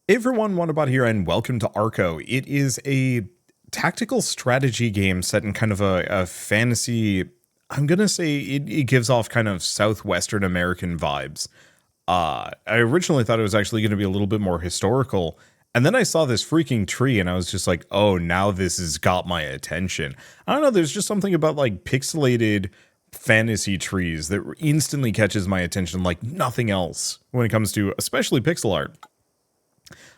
Hey everyone, Wanderbot here, and welcome to Arco. It is a tactical strategy game set in kind of a fantasy. I'm gonna say it gives off kind of southwestern American vibes. I originally thought it was actually going to be a little bit more historical, and then I saw this freaking tree, and I was just like, oh, now this has got my attention. I don't know, there's just something about like pixelated fantasy trees that instantly catches my attention like nothing else when it comes to especially pixel art.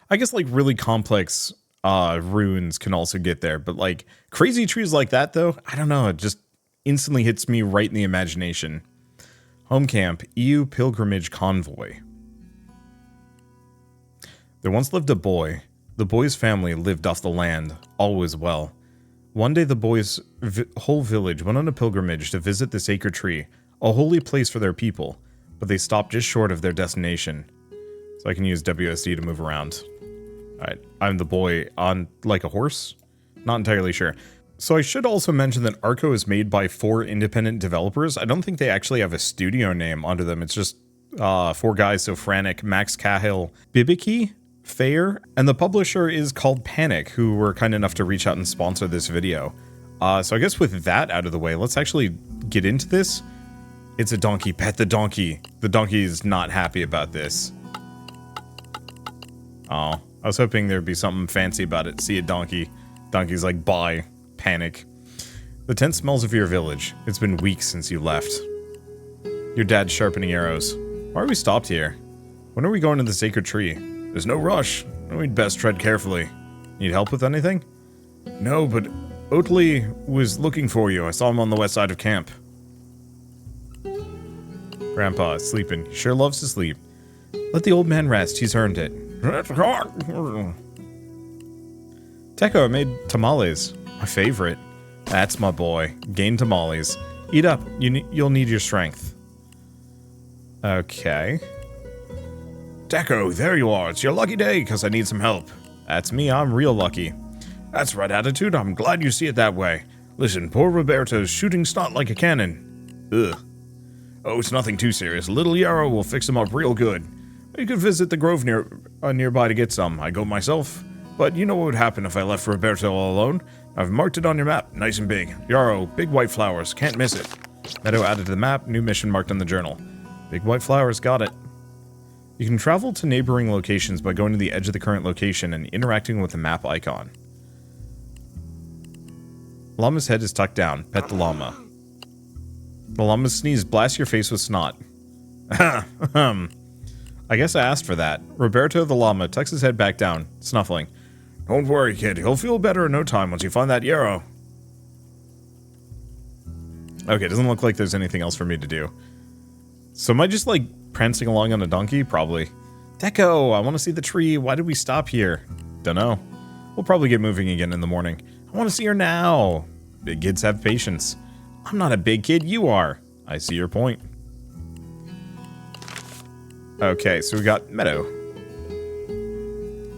I guess like really complex runes can also get there, but like crazy trees like that though, I don't know, it just instantly hits me right in the imagination. Home camp, EU pilgrimage convoy. There once lived a boy. The boy's family lived off the land, all was well. One day the boy's whole village went on a pilgrimage to visit the sacred tree, a holy place for their people, but they stopped just short of their destination. So I can use WSD to move around. Alright, I'm the boy on, like, a horse? Not entirely sure. So I should also mention that Arco is made by 4 independent developers. I don't think they actually have a studio name under them. It's just 4 guys, so Frantic, Max Cahill, Bibiki, Fair, and the publisher is called Panic, who were kind enough to reach out and sponsor this video. So I guess with that out of the way, let's actually get into this. It's a donkey. Pet the donkey. The donkey is not happy about this. Oh, I was hoping there'd be something fancy about it. See a donkey. Donkey's like, bye. Panic. The tent smells of your village. It's been weeks since you left. Your dad's sharpening arrows. Why are we stopped here? When are we going to the sacred tree? There's no rush. We'd best tread carefully. Need help with anything? No, but Oatley was looking for you. I saw him on the west side of camp. Grandpa is sleeping. He sure loves to sleep. Let the old man rest. He's earned it. Teco, I made tamales. My favorite. That's my boy. Gain tamales. Eat up. You'll need your strength. Okay. Teco, there you are. It's your lucky day, because I need some help. That's me. I'm real lucky. That's right attitude. I'm glad you see it that way. Listen, poor Roberto's shooting snot like a cannon. Ugh. Oh, it's nothing too serious. Little Yarrow will fix him up real good. You could visit the grove nearby to get some. I go myself. But you know what would happen if I left Roberto all alone? I've marked it on your map, nice and big. Yarrow, big white flowers, can't miss it. Meadow added to the map, new mission marked on the journal. Big white flowers, got it. You can travel to neighboring locations by going to the edge of the current location and interacting with the map icon. Llama's head is tucked down. Pet the llama. The llama's sneeze blasts your face with snot. I guess I asked for that. Roberto the llama tucks his head back down, snuffling. Don't worry, kid. He'll feel better in no time once you find that yarrow. Okay, doesn't look like there's anything else for me to do. So am I just, like, prancing along on a donkey? Probably. Deco, I want to see the tree. Why did we stop here? Dunno. We'll probably get moving again in the morning. I want to see her now. Big kids have patience. I'm not a big kid. You are. I see your point. Okay, so we got Meadow.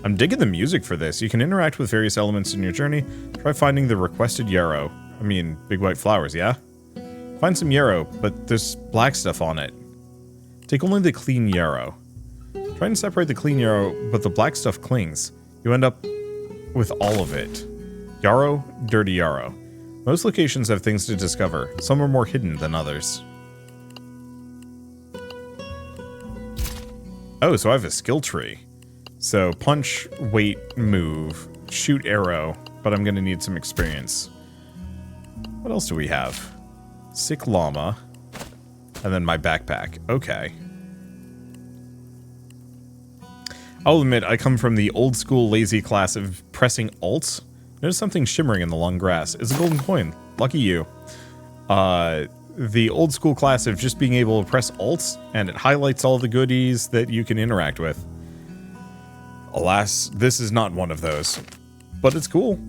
I'm digging the music for this. You can interact with various elements in your journey. Try finding the requested yarrow. I mean, big white flowers, yeah? Find some yarrow, but there's black stuff on it. Take only the clean yarrow. Try and separate the clean yarrow, but the black stuff clings. You end up with all of it. Yarrow, dirty yarrow. Most locations have things to discover. Some are more hidden than others. Oh, so I have a skill tree. So, punch, wait, move, shoot arrow, but I'm gonna need some experience. What else do we have? Sick llama, and then my backpack. Okay. I'll admit, I come from the old school lazy class of pressing Alt. Notice something shimmering in the long grass. It's a golden coin. Lucky you. The old school class of just being able to press Alt, and it highlights all the goodies that you can interact with. Alas, this is not one of those. But it's cool.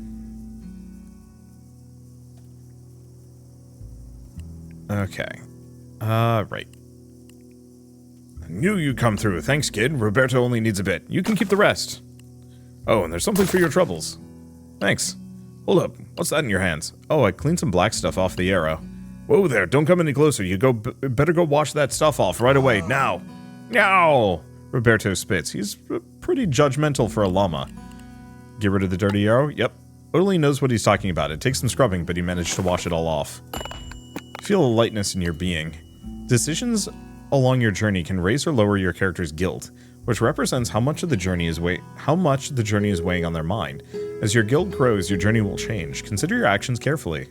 Okay. Right. I knew you'd come through. Thanks, kid. Roberto only needs a bit. You can keep the rest. Oh, and there's something for your troubles. Thanks. Hold up. What's that in your hands? Oh, I cleaned some black stuff off the arrow. Whoa there, don't come any closer. You better go wash that stuff off right away, now. Now! Roberto spits. He's pretty judgmental for a llama. Get rid of the dirty arrow? Yep. Totally knows what he's talking about. It takes some scrubbing, but he managed to wash it all off. Feel a lightness in your being. Decisions along your journey can raise or lower your character's guilt, which represents how much the journey is weighing on their mind. As your guilt grows, your journey will change. Consider your actions carefully.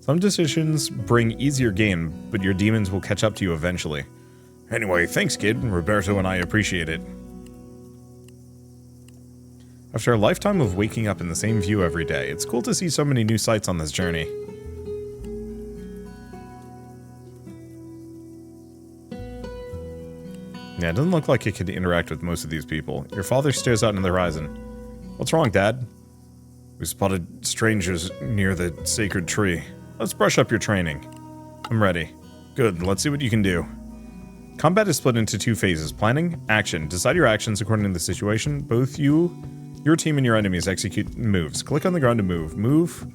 Some decisions bring easier gain, but your demons will catch up to you eventually. Anyway, thanks, kid. Roberto and I appreciate it. After a lifetime of waking up in the same view every day, it's cool to see so many new sights on this journey. Yeah, it doesn't look like it could interact with most of these people. Your father stares out into the horizon. What's wrong, Dad? We spotted strangers near the sacred tree. Let's brush up your training. I'm ready. Good, let's see what you can do. Combat is split into two phases. Planning, action. Decide your actions according to the situation. Both your team and your enemies execute moves. Click on the ground to move. Move.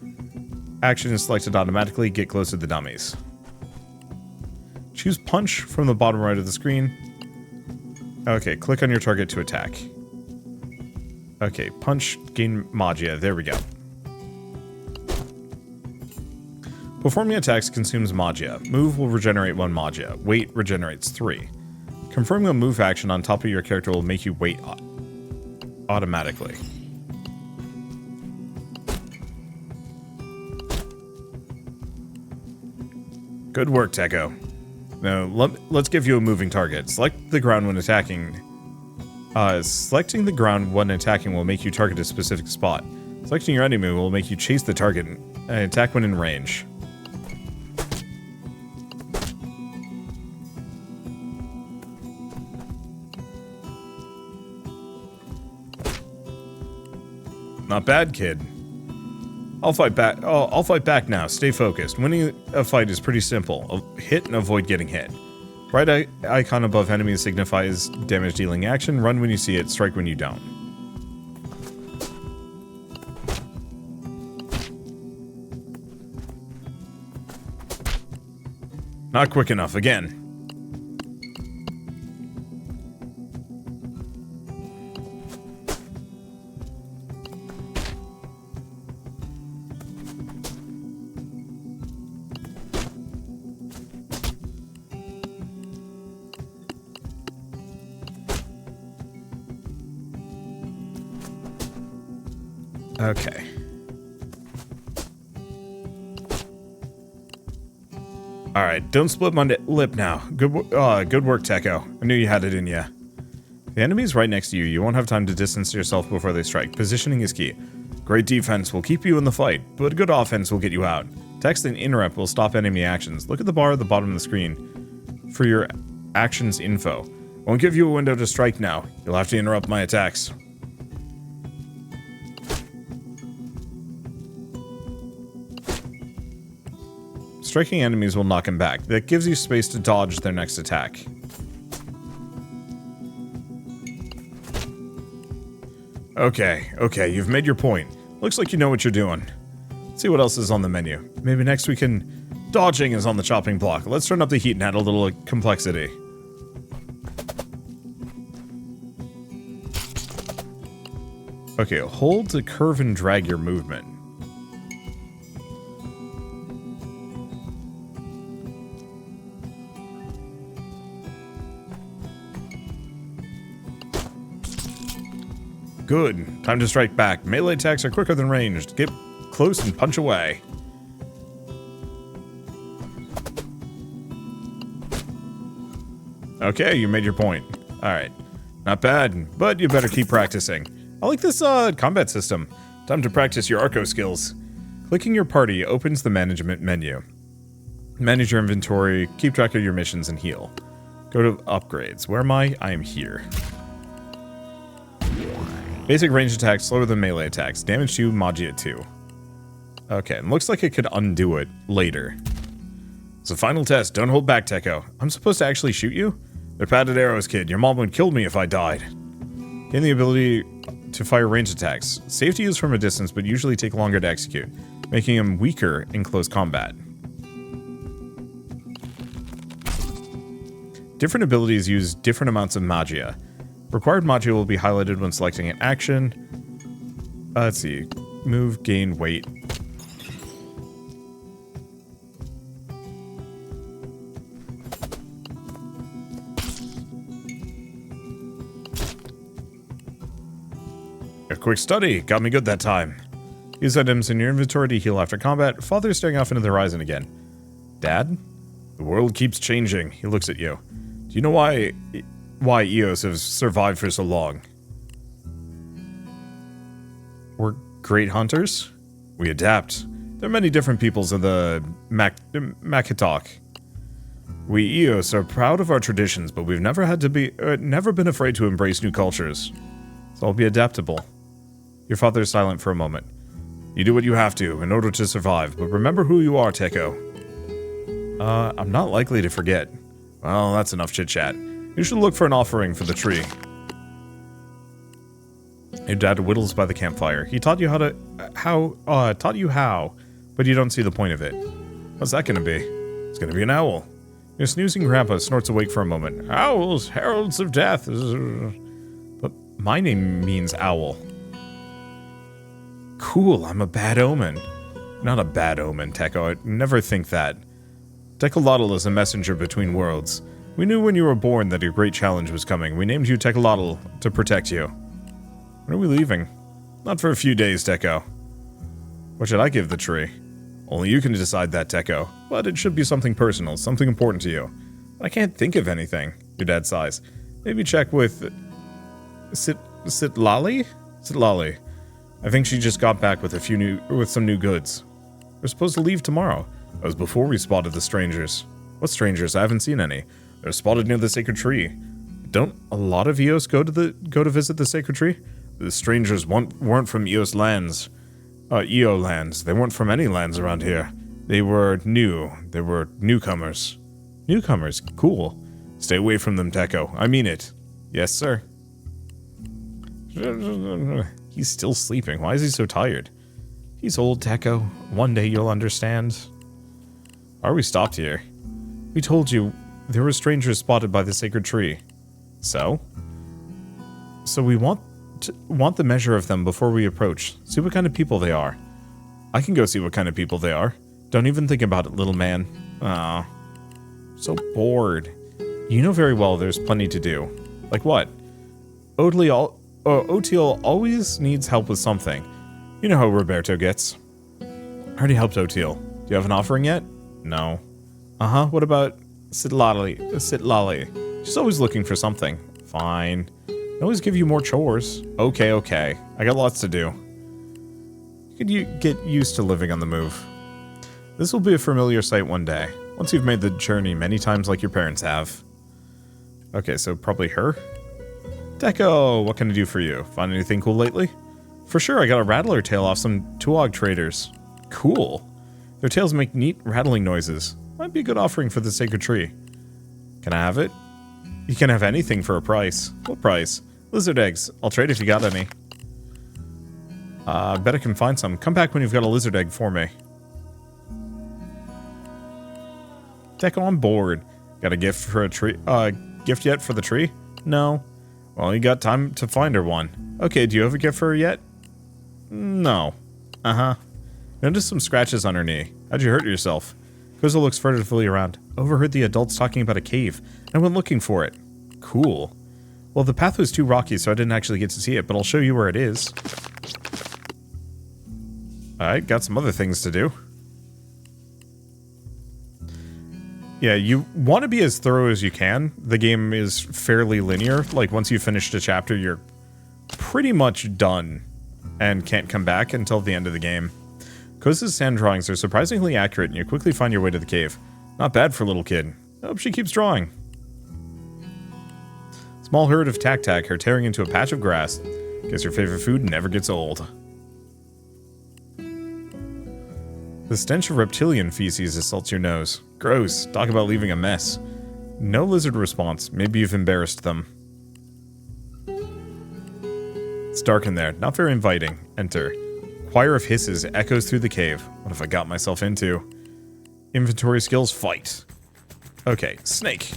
Action is selected automatically. Get close to the dummies. Choose punch from the bottom right of the screen. Okay, click on your target to attack. Okay, punch, gain magia. There we go. Performing attacks consumes magia. Move will regenerate 1 magia. Wait regenerates 3. Confirming a move action on top of your character will make you wait automatically. Good work, Techo. Now, let's give you a moving target. Select the ground when attacking. Selecting the ground when attacking will make you target a specific spot. Selecting your enemy will make you chase the target and attack when in range. Not bad, kid. I'll fight back. Oh, I'll fight back now. Stay focused. Winning a fight is pretty simple. Hit and avoid getting hit. Right icon above enemies signifies damage dealing action. Run when you see it. Strike when you don't. Not quick enough. Again. Okay. Alright, don't split my lip now. Good work, Techo. I knew you had it in ya. The enemy's right next to you. You won't have time to distance yourself before they strike. Positioning is key. Great defense will keep you in the fight, but good offense will get you out. Text and interrupt will stop enemy actions. Look at the bar at the bottom of the screen for your actions info. Won't give you a window to strike now. You'll have to interrupt my attacks. Striking enemies will knock him back. That gives you space to dodge their next attack. Okay, you've made your point. Looks like you know what you're doing. Let's see what else is on the menu. Maybe next we can... Dodging is on the chopping block. Let's turn up the heat and add a little complexity. Okay, hold to curve and drag your movement. Good. Time to strike back. Melee attacks are quicker than ranged. Get close and punch away. Okay, you made your point. Alright. Not bad, but you better keep practicing. I like this combat system. Time to practice your Arco skills. Clicking your party opens the management menu. Manage your inventory, keep track of your missions, and heal. Go to upgrades. Where am I? I am here. Basic range attacks slower than melee attacks. Damage 2, magia 2. Okay, and looks like it could undo it later. It's a final test. Don't hold back, Techo. I'm supposed to actually shoot you? They're padded arrows, kid. Your mom would kill me if I died. Gain the ability to fire range attacks. Safe to use from a distance, but usually take longer to execute, making them weaker in close combat. Different abilities use different amounts of magia. Required module will be highlighted when selecting an action. Let's see. Move, gain, weight. A quick study. Got me good that time. Use items in your inventory to heal after combat. Father is staring off into the horizon again. Dad? The world keeps changing. He looks at you. Do you know why EOS has survived for so long? We're great hunters? We adapt. There are many different peoples in the Makitok. We EOS are proud of our traditions, but we've never been afraid to embrace new cultures. So I'll be adaptable. Your father is silent for a moment. You do what you have to in order to survive, but remember who you are, Teko. I'm not likely to forget. Well, that's enough chit-chat. You should look for an offering for the tree. Your dad whittles by the campfire. He taught you how, but you don't see the point of it. What's that gonna be? It's gonna be an owl. Your snoozing grandpa snorts awake for a moment. Owls, heralds of death. But my name means owl. Cool, I'm a bad omen. Not a bad omen, Teko. I'd never think that. Tekolotl is a messenger between worlds. We knew when you were born that your great challenge was coming. We named you Tekolotl to protect you. When are we leaving? Not for a few days, Teko. What should I give the tree? Only you can decide that, Teko. But it should be something personal, something important to you. I can't think of anything. Your dad sighs. Maybe check with... Sitlali? Sitlali. I think she just got back with some new goods. We're supposed to leave tomorrow. That was before we spotted the strangers. What strangers? I haven't seen any. They're spotted near the sacred tree. Don't a lot of EOS go to visit the sacred tree? The strangers weren't from EOS lands. EO lands. They weren't from any lands around here. They were new. They were newcomers. Newcomers? Cool. Stay away from them, Teko. I mean it. Yes, sir. He's still sleeping. Why is he so tired? He's old, Teko. One day you'll understand. Why are we stopped here? We told you there were strangers spotted by the sacred tree. So? So we want the measure of them before we approach. See what kind of people they are. I can go see what kind of people they are. Don't even think about it, little man. Ah, so bored. You know very well there's plenty to do. Like what? Otiel always needs help with something. You know how Roberto gets. I already helped Otiel. Do you have an offering yet? No. Uh-huh, what about Sitlali? She's always looking for something. Fine. I always give you more chores. Okay. I got lots to do. You could get used to living on the move. This will be a familiar sight one day, once you've made the journey many times like your parents have. Okay, so probably her? Teko, what can I do for you? Find anything cool lately? For sure, I got a rattler tail off some Tuog traders. Cool. Their tails make neat rattling noises. Might be a good offering for the sacred tree. Can I have it? You can have anything for a price. What price? Lizard eggs. I'll trade if you got any. I bet I can find some. Come back when you've got a lizard egg for me. Teko on board. Got a gift for a tree? Gift yet for the tree? No. Well, you got time to find her one. Okay, do you have a gift for her yet? No. Uh-huh. Notice some scratches on her knee. How'd you hurt yourself? Kozo looks furtively around. Overheard the adults talking about a cave, and I went looking for it. Cool. Well, the path was too rocky, so I didn't actually get to see it, but I'll show you where it is. Alright, got some other things to do. Yeah, you want to be as thorough as you can. The game is fairly linear. Like, once you've finished a chapter, you're pretty much done and can't come back until the end of the game. Koza's sand drawings are surprisingly accurate, and you quickly find your way to the cave. Not bad for a little kid. I hope she keeps drawing. Small herd of tac-tac are tearing into a patch of grass. Guess your favorite food never gets old. The stench of reptilian feces assaults your nose. Gross. Talk about leaving a mess. No lizard response. Maybe you've embarrassed them. It's dark in there. Not very inviting. Enter. Choir of hisses echoes through the cave. What have I got myself into? Inventory skills, fight. Okay, snake.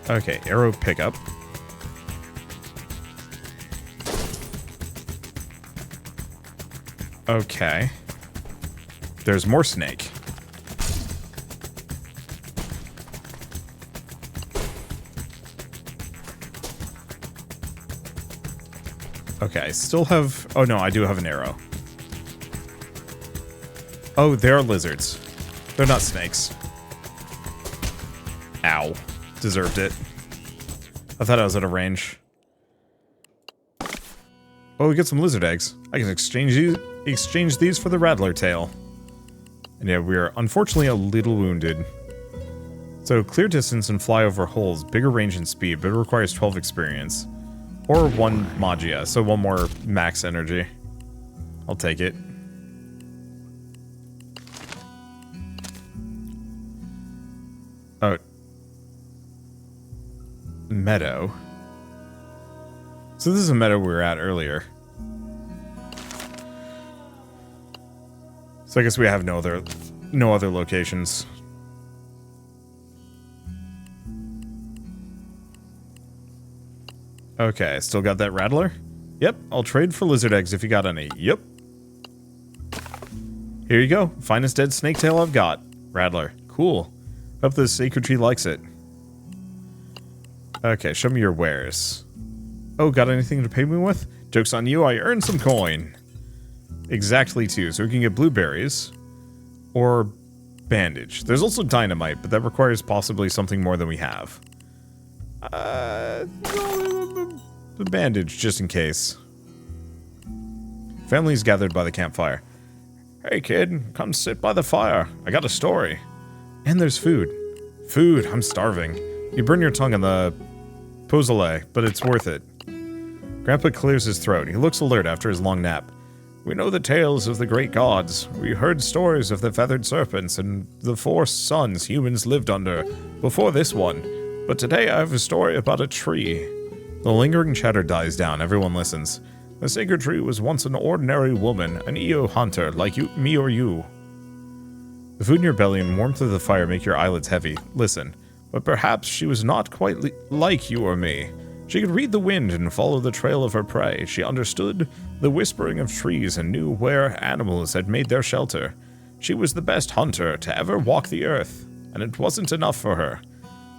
Okay, arrow pickup. Okay. There's more snake. Okay, I still have... Oh, no, I do have an arrow. Oh, they are lizards. They're not snakes. Ow. Deserved it. I thought I was out of range. Oh, we get some lizard eggs. I can exchange these for the rattler tail. And yeah, we are unfortunately a little wounded. So, clear distance and fly over holes, bigger range and speed, but it requires 12 experience. Or 1 magia, so 1 more max energy. I'll take it. Oh. Meadow. So this is a meadow we were at earlier. So I guess we have no other locations. Okay, still got that rattler? Yep, I'll trade for lizard eggs if you got any. Yep. Here you go. Finest dead snake tail I've got. Rattler. Cool. Hope the sacred tree likes it. Okay, show me your wares. Oh, got anything to pay me with? Joke's on you, I earned some coin. Exactly 2, so we can get blueberries. Or bandage. There's also dynamite, but that requires possibly something more than we have. The bandage, just in case. Families gathered by the campfire. Hey kid, come sit by the fire. I got a story. And there's food. Food, I'm starving. You burn your tongue on the pozole, but it's worth it. Grandpa clears his throat. He looks alert after his long nap. We know the tales of the great gods. We heard stories of the feathered serpents and the 4 suns humans lived under before this one. But today I have a story about a tree. The lingering chatter dies down. Everyone listens. The sacred tree was once an ordinary woman, an EO hunter like you, me or you. The food in your belly and warmth of the fire make your eyelids heavy. Listen. But perhaps she was not quite like you or me. She could read the wind and follow the trail of her prey. She understood the whispering of trees and knew where animals had made their shelter. She was the best hunter to ever walk the earth, and it wasn't enough for her.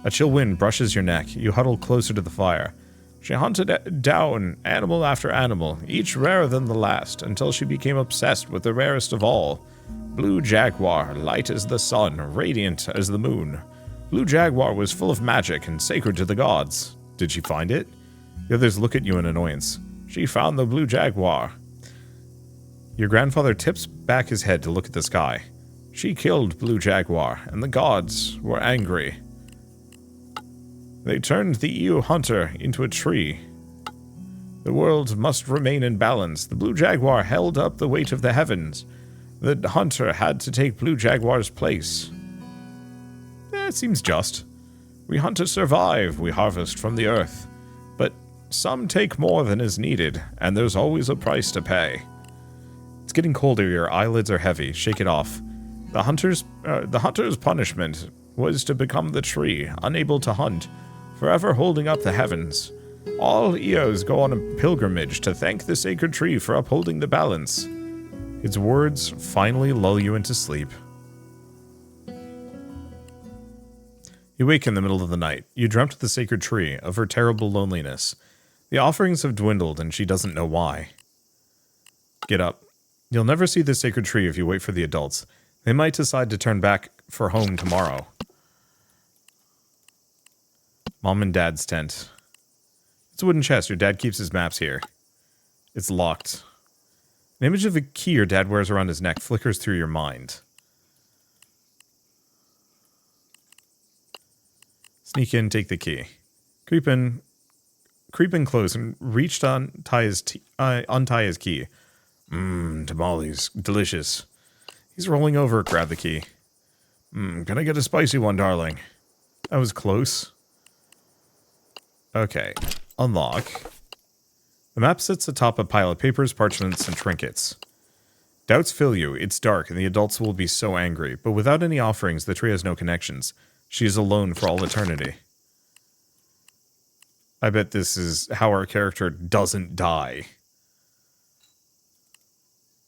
A chill wind brushes your neck. You huddle closer to the fire. She hunted down animal after animal, each rarer than the last, until she became obsessed with the rarest of all. Blue jaguar, light as the sun, radiant as the moon. Blue jaguar was full of magic and sacred to the gods. Did she find it? The others look at you in annoyance. She found the blue jaguar. Your grandfather tips back his head to look at the sky. She killed blue jaguar, and the gods were angry. They turned the EU hunter into a tree. The world must remain in balance. The blue jaguar held up the weight of the heavens. The hunter had to take blue jaguar's place. It seems just. We hunt to survive, we harvest from the earth. But some take more than is needed, and there's always a price to pay. It's getting colder, your eyelids are heavy. Shake it off. The hunter's punishment was to become the tree, unable to hunt, forever holding up the heavens. All EOs go on a pilgrimage to thank the sacred tree for upholding the balance. Its words finally lull you into sleep. You wake in the middle of the night. You dreamt of the sacred tree, of her terrible loneliness. The offerings have dwindled, and she doesn't know why. Get up. You'll never see the sacred tree if you wait for the adults. They might decide to turn back for home tomorrow. Mom and Dad's tent. It's a wooden chest. Your dad keeps his maps here. It's locked. An image of a key your dad wears around his neck flickers through your mind. Sneak in, take the key. Creep in close and reach to untie his key. Tamales. Delicious. He's rolling over, grab the key. Can I get a spicy one, darling? That was close. Okay. Unlock. The map sits atop a pile of papers, parchments, and trinkets. Doubts fill you. It's dark, and the adults will be so angry. But without any offerings, the tree has no connections. She is alone for all eternity. I bet this is how our character doesn't die.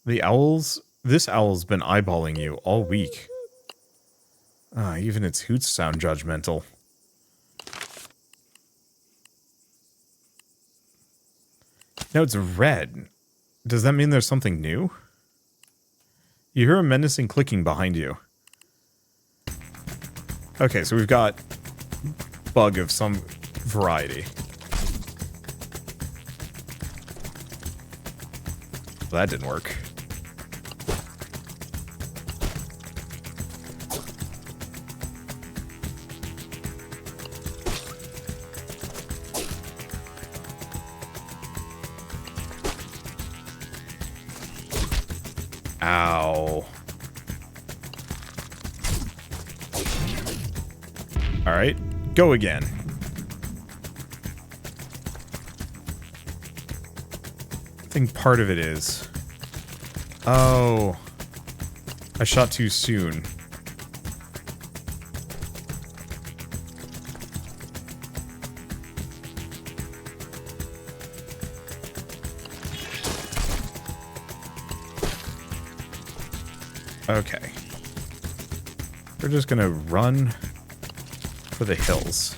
The owls... This owl's been eyeballing you all week. Even its hoots sound judgmental. No, it's red. Does that mean there's something new? You hear a menacing clicking behind you. Okay, so we've got bug of some variety. Well, that didn't work. Ow. Alright, go again. I think part of it is... Oh. I shot too soon. Okay. We're just gonna run for the hills.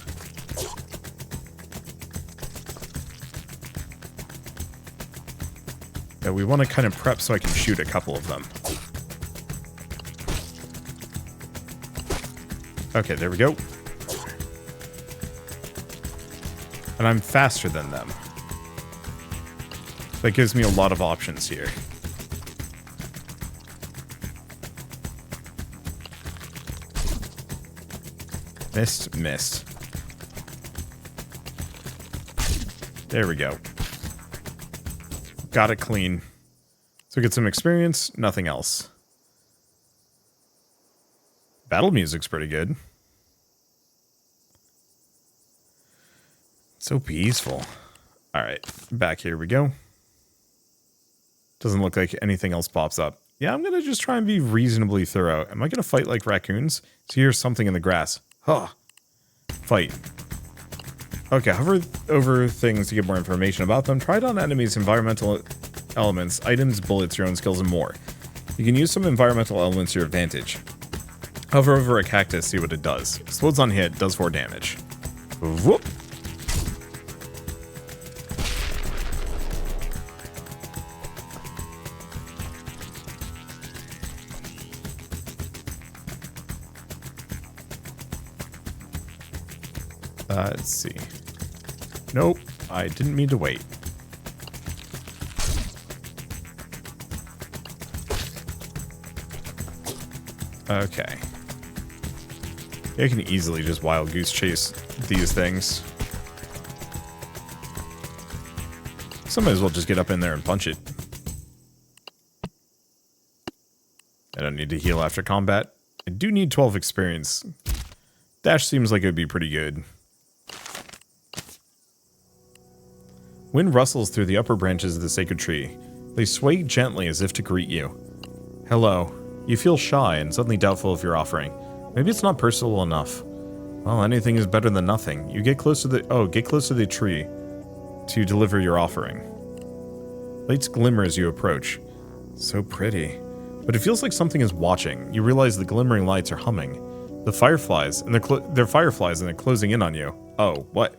Yeah, we want to kind of prep so I can shoot a couple of them. Okay, there we go. And I'm faster than them. That gives me a lot of options here. Missed, missed. There we go. Got it clean. So get some experience, nothing else. Battle music's pretty good. So peaceful. Alright, back here we go. Doesn't look like anything else pops up. Yeah, I'm gonna just try and be reasonably thorough. Am I gonna fight like raccoons? So here's something in the grass. Huh. Fight. Okay, hover over things to get more information about them. Try it on enemies, environmental elements, items, bullets, your own skills, and more. You can use some environmental elements to your advantage. Hover over a cactus, see what it does. Explodes on hit, does 4 damage. Whoop. Let's see. Nope, I didn't mean to wait. Okay. I can easily just wild goose chase these things. So might as well just get up in there and punch it. I don't need to heal after combat. I do need 12 experience. Dash seems like it would be pretty good. Wind rustles through the upper branches of the sacred tree. They sway gently as if to greet you. Hello. You feel shy and suddenly doubtful of your offering. Maybe it's not personal enough. Well, anything is better than nothing. You get close to the tree to deliver your offering. Lights glimmer as you approach. So pretty. But it feels like something is watching. You realize the glimmering lights are humming. The fireflies, and they're fireflies and they're closing in on you. Oh, what?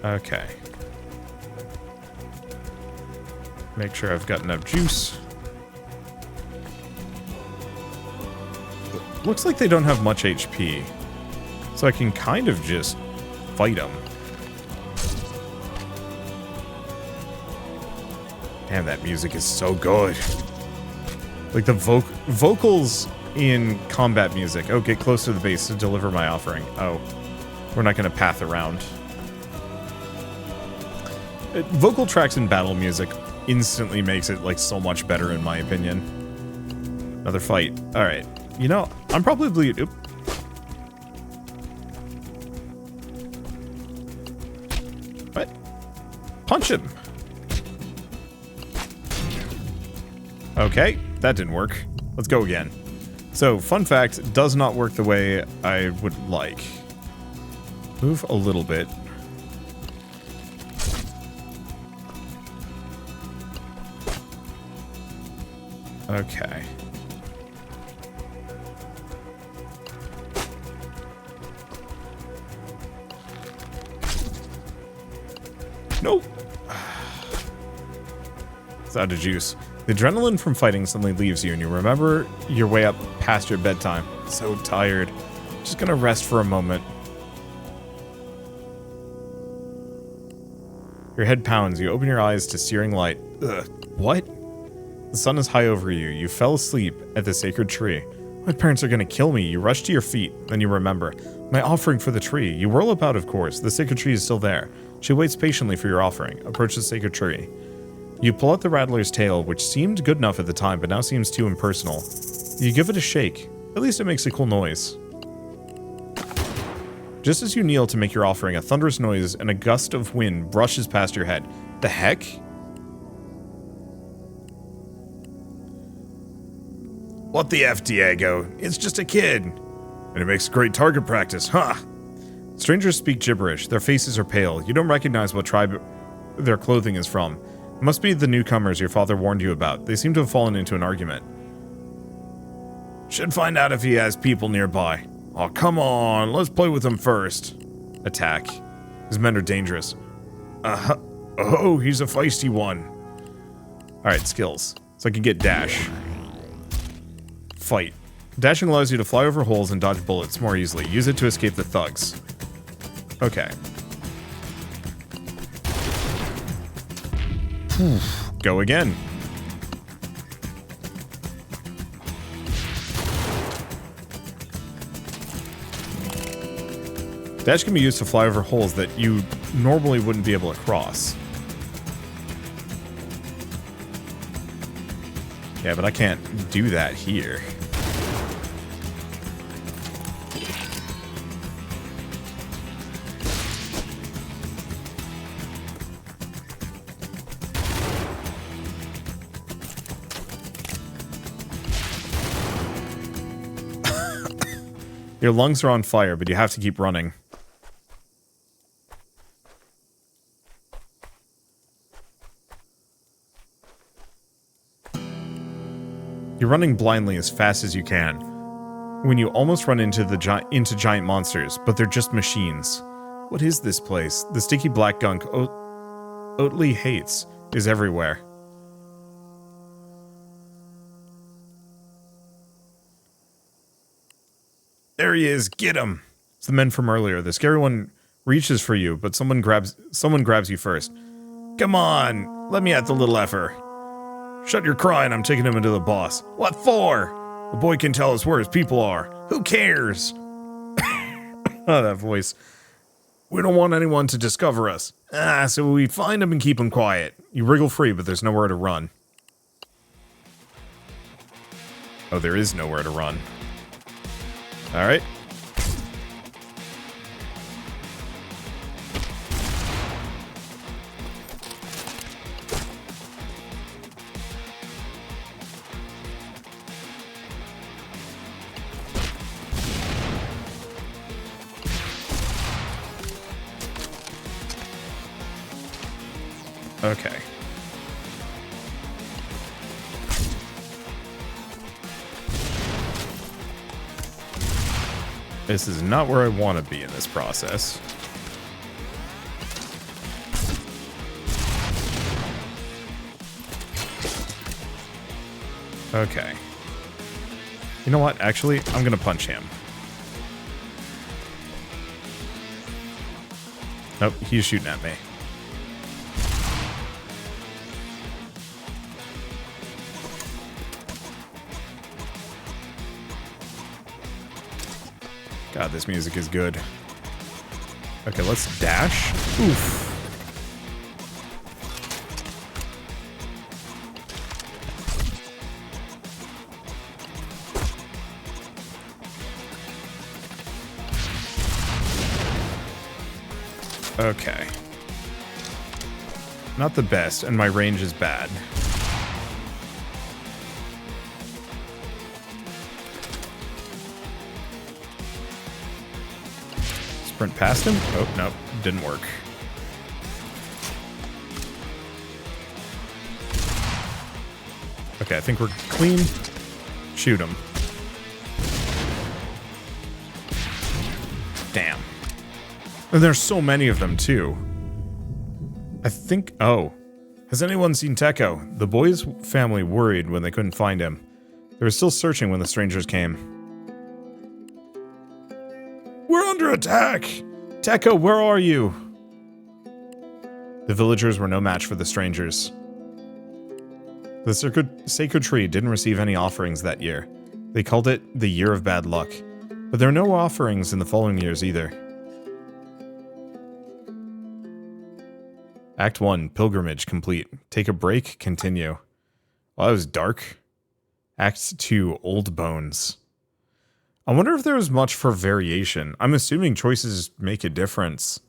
Okay. Make sure I've got enough juice. Looks like they don't have much HP. So I can kind of just fight them. Damn, that music is so good. Like the vocals in combat music. Oh, get close to the base to deliver my offering. Oh, we're not going to path around. Vocal tracks in battle music instantly makes it like so much better in my opinion. Another fight. Alright. You know, I'm probably... Oop. What? Punch him. Okay, that didn't work. Let's go again. So, fun fact, does not work the way I would like. Move a little bit. Okay. Nope. It's out of juice. The adrenaline from fighting suddenly leaves you, and you remember your way up past your bedtime. So tired. Just gonna rest for a moment. Your head pounds. You open your eyes to searing light. Ugh. What? The sun is high over you. You fell asleep at the sacred tree. My parents are gonna kill me. You rush to your feet. Then you remember. My offering for the tree. You whirl about, of course. The sacred tree is still there. She waits patiently for your offering. Approach the sacred tree. You pull out the rattler's tail, which seemed good enough at the time, but now seems too impersonal. You give it a shake. At least it makes a cool noise. Just as you kneel to make your offering, a thunderous noise and a gust of wind brushes past your head. The heck? What the F, Diego? It's just a kid. And it makes great target practice, huh? Strangers speak gibberish. Their faces are pale. You don't recognize what tribe their clothing is from. It must be the newcomers your father warned you about. They seem to have fallen into an argument. Should find out if he has people nearby. Oh, come on. Let's play with him first. Attack. His men are dangerous. Oh, he's a feisty one. Alright, skills. So I can get dash. Fight. Dashing allows you to fly over holes and dodge bullets more easily. Use it to escape the thugs. Okay. Go again. Dash can be used to fly over holes that you normally wouldn't be able to cross. Yeah, but I can't do that here. Your lungs are on fire, but you have to keep running. You're running blindly as fast as you can. When you almost run into giant monsters, but they're just machines. What is this place? The sticky black gunk Oatly hates is everywhere. There he is. Get him. It's the men from earlier. The scary one reaches for you, but someone grabs you first. Come on. Let me at the little effer. Shut your crying. I'm taking him into the boss. What for? The boy can tell us where his people are. Who cares? Oh, that voice. We don't want anyone to discover us. So we find him and keep him quiet. You wriggle free, but there's nowhere to run. Oh, there is nowhere to run. Alright. Okay. This is not where I want to be in this process. Okay. You know what? Actually, I'm gonna punch him. Nope, he's shooting at me. God, this music is good. Okay, let's dash. Oof. Okay. Not the best, and my range is bad. Sprint past him? Oh, no. Didn't work. Okay, I think we're clean. Shoot him. Damn. And there's so many of them, too. I think... Oh. Has anyone seen Tekko? The boy's family worried when they couldn't find him. They were still searching when the strangers came. We're under attack! Tekko, where are you? The villagers were no match for the strangers. The sacred tree didn't receive any offerings that year. They called it the Year of Bad Luck. But there were no offerings in the following years either. Act 1, Pilgrimage complete. Take a break, continue. Well, that was dark. Act 2, Old Bones. I wonder if there was much for variation. I'm assuming choices make a difference.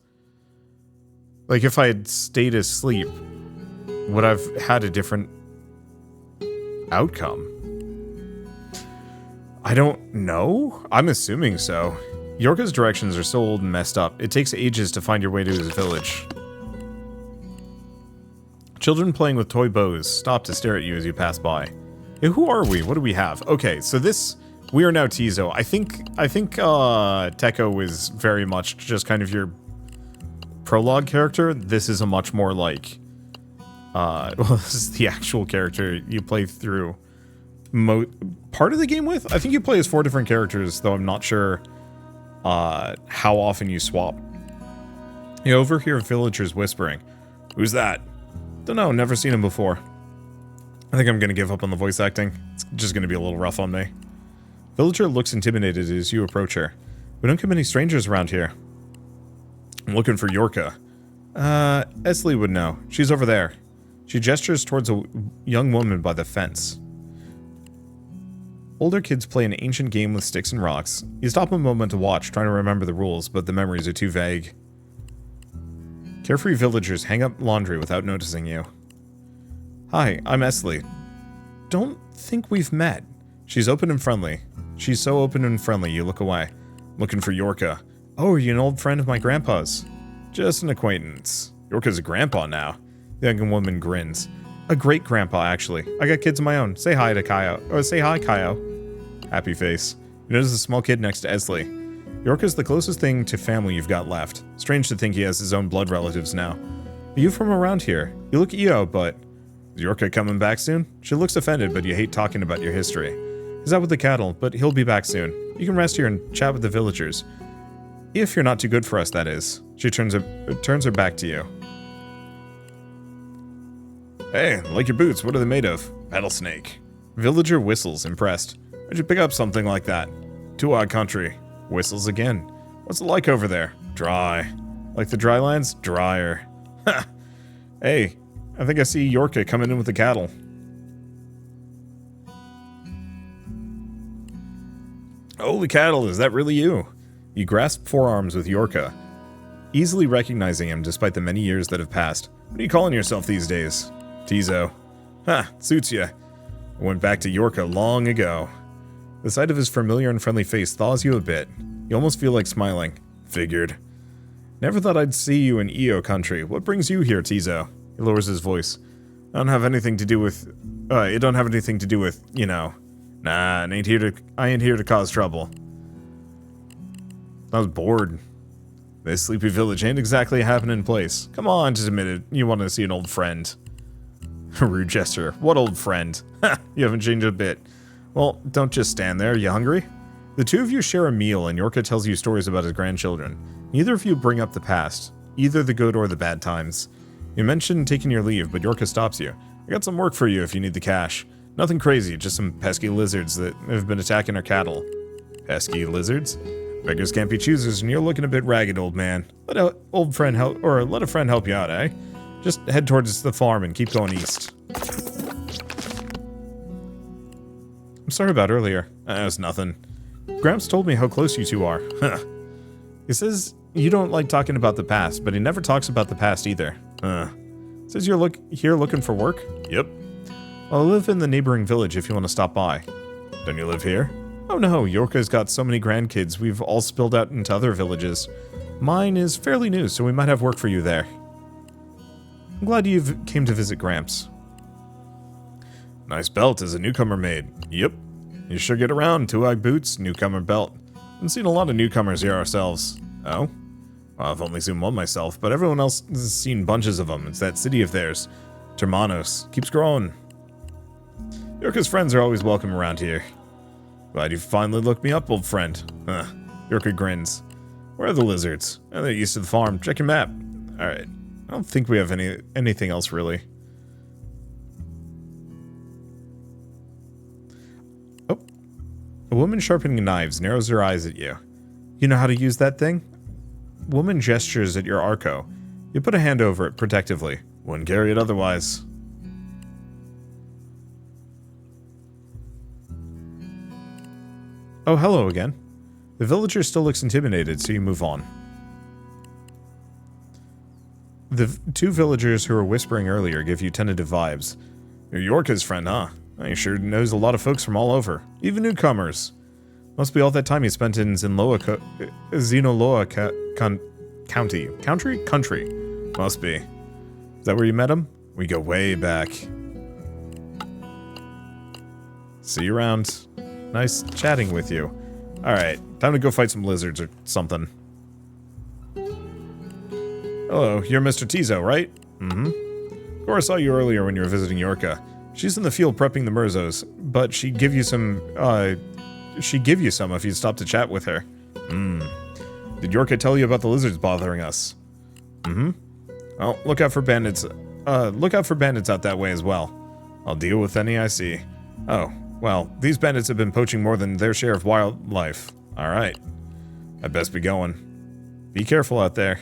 Like, if I had stayed asleep, would I've had a different outcome? I don't know. I'm assuming so. Yorka's directions are so old and messed up. It takes ages to find your way to his village. Children playing with toy bows stop to stare at you as you pass by. Hey, who are we? What do we have? Okay, so this... We are now Tizo. I think Tekko is very much just kind of your prologue character. This is a much more like... well, this is the actual character you play through part of the game with. I think you play as 4 different characters, though I'm not sure how often you swap. You overhear villagers whispering. Who's that? Dunno, never seen him before. I think I'm gonna give up on the voice acting. It's just gonna be a little rough on me. Villager looks intimidated as you approach her. We don't get many strangers around here. I'm looking for Yorka. Esley would know. She's over there. She gestures towards a young woman by the fence. Older kids play an ancient game with sticks and rocks. You stop a moment to watch, trying to remember the rules, but the memories are too vague. Carefree villagers hang up laundry without noticing you. Hi, I'm Esley. Don't think we've met. She's open and friendly. She's so open and friendly, you look away. Looking for Yorka. Oh, are you an old friend of my grandpa's? Just an acquaintance. Yorka's a grandpa now. The young woman grins. A great grandpa, actually. I got kids of my own. Say hi to Kaio. Or say hi, Kaio. Happy face. You notice a small kid next to Esley. Yorka's the closest thing to family you've got left. Strange to think he has his own blood relatives now. Are you from around here? You look EO, but... Is Yorka coming back soon? She looks offended, but you hate talking about your history. He's out with the cattle, but he'll be back soon. You can rest here and chat with the villagers. If you're not too good for us, that is. She turns her back to you. Hey, I like your boots. What are they made of? Rattlesnake. Villager whistles, impressed. Where'd you pick up something like that? Too odd country. Whistles again. What's it like over there? Dry. Like the dry lands? Drier. Ha! Hey, I think I see Yorka coming in with the cattle. Holy cattle, is that really you? You grasp forearms with Yorka, easily recognizing him despite the many years that have passed. What are you calling yourself these days? Tizo. Ha, suits ya. I went back to Yorka long ago. The sight of his familiar and friendly face thaws you a bit. You almost feel like smiling. Figured. Never thought I'd see you in EO country. What brings you here, Tizo? He lowers his voice. I don't have anything to do with... it don't have anything to do with, you know... Nah, I ain't here to cause trouble. I was bored. This sleepy village ain't exactly a happening place. Come on, just admit it. You want to see an old friend. Rude gesture. What old friend? Ha! You haven't changed a bit. Well, don't just stand there. You hungry? The two of you share a meal, and Yorka tells you stories about his grandchildren. Neither of you bring up the past, either the good or the bad times. You mention taking your leave, but Yorka stops you. I got some work for you if you need the cash. Nothing crazy, just some pesky lizards that have been attacking our cattle. Pesky lizards? Beggars can't be choosers, and you're looking a bit ragged, old man. Let a friend help you out, eh? Just head towards the farm and keep going east. I'm sorry about earlier. It was nothing. Gramps told me how close you two are. Huh. He says you don't like talking about the past, but he never talks about the past either. Says you're here looking for work? Yep. Well, I live in the neighboring village if you want to stop by. Don't you live here? Oh no, Yorka's got so many grandkids, we've all spilled out into other villages. Mine is fairly new, so we might have work for you there. I'm glad you came to visit Gramps. Nice belt as a newcomer made. Yep. You sure get around, two-eyed boots, newcomer belt. Haven't seen a lot of newcomers here ourselves. Oh? Well, I've only seen one myself, but everyone else has seen bunches of them. It's that city of theirs. Termanos. Keeps growing. Yorka's friends are always welcome around here. Glad you finally looked me up, old friend. Yorka grins. Where are the lizards? Oh, they're east of the farm. Check your map. Alright. I don't think we have anything else, really. Oh. A woman sharpening knives narrows her eyes at you. You know how to use that thing? Woman gestures at your Arco. You put a hand over it protectively. Wouldn't carry it otherwise. Oh, hello again. The villager still looks intimidated, so you move on. The two villagers who were whispering earlier give you tentative vibes. You're Yorka's friend, huh? He sure knows a lot of folks from all over, even newcomers. Must be all that time he spent in Xenoloa Country. Must be. Is that where you met him? We go way back. See you around. Nice chatting with you. Alright, time to go fight some lizards or something. Hello, you're Mr. Tizo, right? Mm-hmm. Cora saw you earlier when you were visiting Yorka. She's in the field prepping the Murzos, but she'd give you some, if you'd stop to chat with her. Did Yorka tell you about the lizards bothering us? Mm-hmm. Well, look out for bandits out that way as well. I'll deal with any I see. Oh, well, these bandits have been poaching more than their share of wildlife. Alright. I'd best be going. Be careful out there.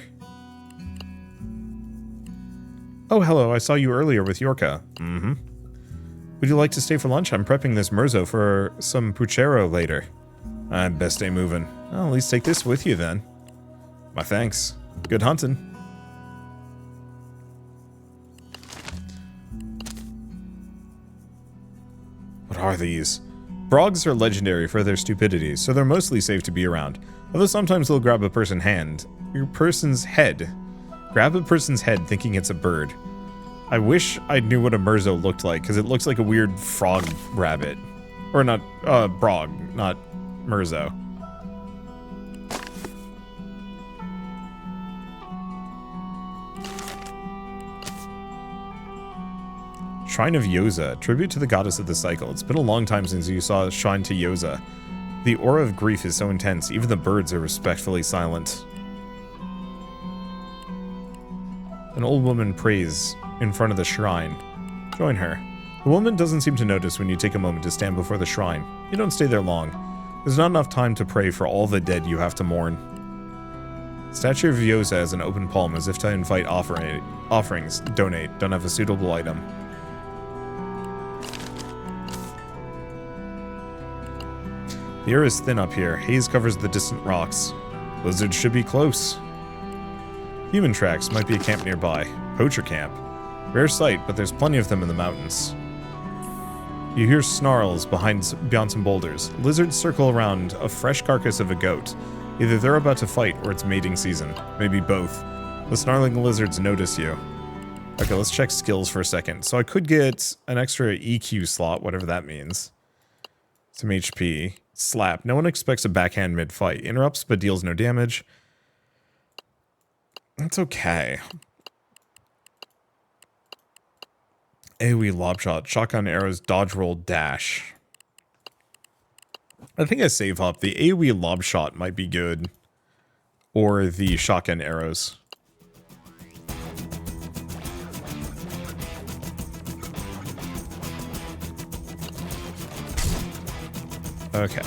Oh, hello, I saw you earlier with Yorka. Mm-hmm. Would you like to stay for lunch? I'm prepping this Murzo for some puchero later. I'd best stay moving. Well, at least take this with you then. My thanks. Good hunting. What are these? Brogs are legendary for their stupidity, so they're mostly safe to be around. Although sometimes they'll grab a person's head. Grab a person's head thinking it's a bird. I wish I knew what a Murzo looked like, because it looks like a weird frog rabbit. Or not, brog, not Murzo. Shrine of Yoza, tribute to the goddess of the cycle. It's been a long time since you saw a shrine to Yoza. The aura of grief is so intense, even the birds are respectfully silent. An old woman prays in front of the shrine. Join her. The woman doesn't seem to notice when you take a moment to stand before the shrine. You don't stay there long. There's not enough time to pray for all the dead you have to mourn. Statue of Yoza has an open palm as if to invite offerings. Donate. Don't have a suitable item. The air is thin up here. Haze covers the distant rocks. Lizards should be close. Human tracks might be a camp nearby. Poacher camp. Rare sight, but there's plenty of them in the mountains. You hear snarls beyond some boulders. Lizards circle around a fresh carcass of a goat. Either they're about to fight or it's mating season. Maybe both. The snarling lizards notice you. Okay, let's check skills for a second. So I could get an extra EQ slot, whatever that means. Some HP. Slap. No one expects a backhand mid-fight. Interrupts but deals no damage. That's okay. AoE lob shot, shotgun arrows, dodge roll, dash. I think I save up. The AoE lob shot might be good. Or the shotgun arrows. Okay.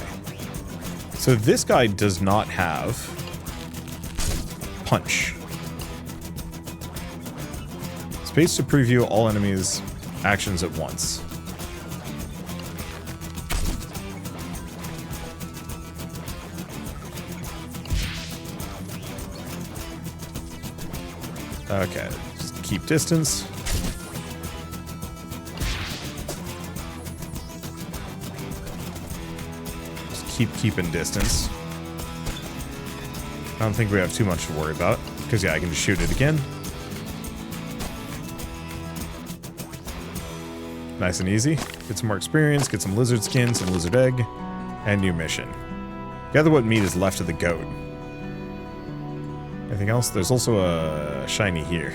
So this guy does not have punch. Space to preview all enemies' actions at once. Okay, just keep distance. Just keep keeping distance. I don't think we have too much to worry about, because yeah, I can just shoot it again. Nice and easy. Get some more experience, get some lizard skin, some lizard egg, and new mission. Gather what meat is left of the goat. Anything else? There's also a shiny here.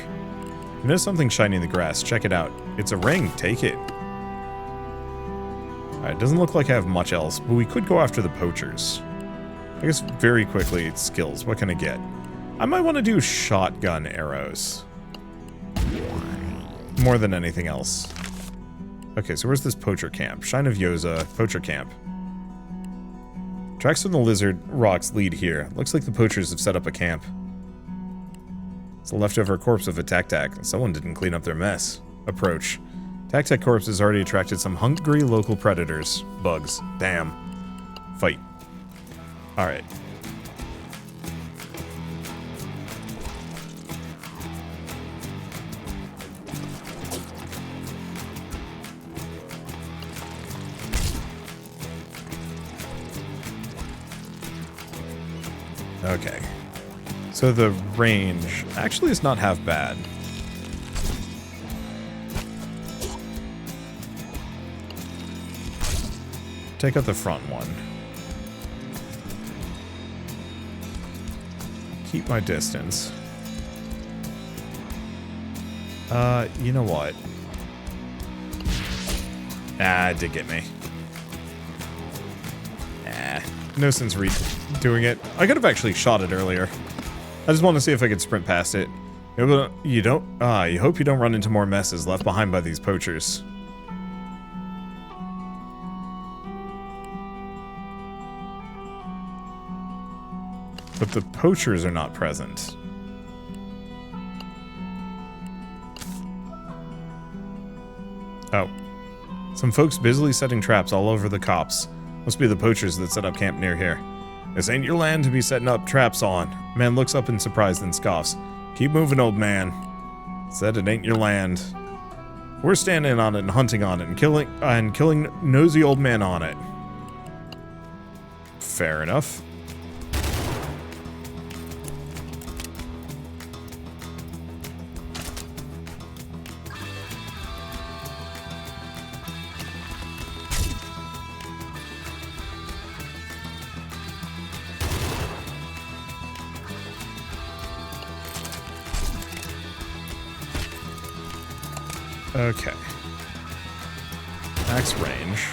You notice something shiny in the grass. Check it out. It's a ring. Take it. Alright, doesn't look like I have much else, but we could go after the poachers. I guess very quickly, it's skills. What can I get? I might want to do shotgun arrows. More than anything else. Okay, so where's this poacher camp? Shrine of Yoza, poacher camp. Tracks from the lizard rocks lead here. Looks like the poachers have set up a camp. It's a leftover corpse of a Tac-Tac. Someone didn't clean up their mess. Approach. Tac-Tac corpse has already attracted some hungry local predators. Bugs. Damn. Fight. Alright. Okay. So the range actually is not half bad. Take out the front one. Keep my distance. You know what? Ah, it did get me. No sense redoing it. I could have actually shot it earlier. I just want to see if I could sprint past it. You don't. You hope you don't run into more messes left behind by these poachers. But the poachers are not present. Oh. Some folks busily setting traps all over the copse. Must be the poachers that set up camp near here. This ain't your land to be setting up traps on. Man looks up in surprise and scoffs. Keep moving, old man. Said it ain't your land. We're standing on it and hunting on it and killing nosy old men on it. Fair enough. Okay. Max range.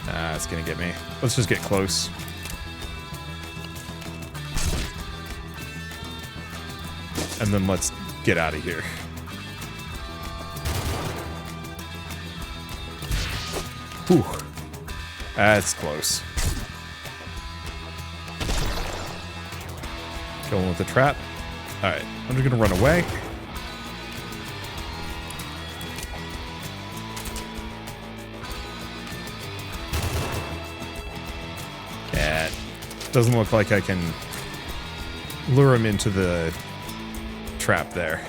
Nah, it's gonna get me. Let's just get close. And then let's get out of here. Whew. That's close. Going with the trap. Alright, I'm just gonna run away. Doesn't look like I can lure him into the trap there.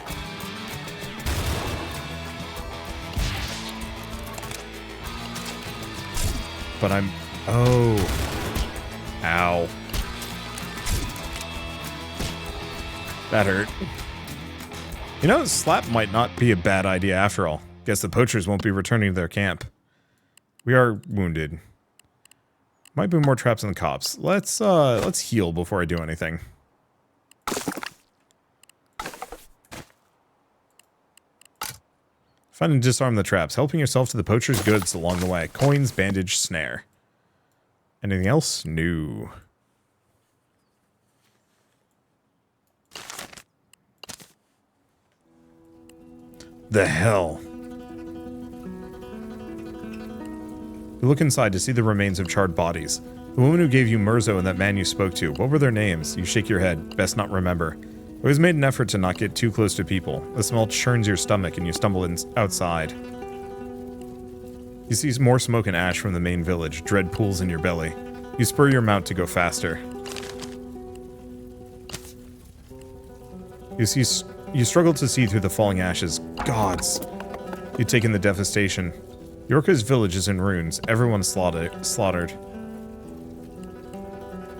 But I'm... Oh. Ow. That hurt. You know, slap might not be a bad idea after all. Guess the poachers won't be returning to their camp. We are wounded. Might be more traps in the cops. Let's heal before I do anything. Find and disarm the traps, helping yourself to the poacher's goods along the way. Coins, bandage, snare. Anything else? No. The hell? You look inside to see the remains of charred bodies. The woman who gave you Murzo and that man you spoke to, what were their names? You shake your head. Best not remember. Always made an effort to not get too close to people. The smell churns your stomach and you stumble outside. You see more smoke and ash from the main village. Dread pools in your belly. You spur your mount to go faster. You struggle to see through the falling ashes. Gods! You take in the devastation. Yorka's village is in ruins. Everyone's slaughtered.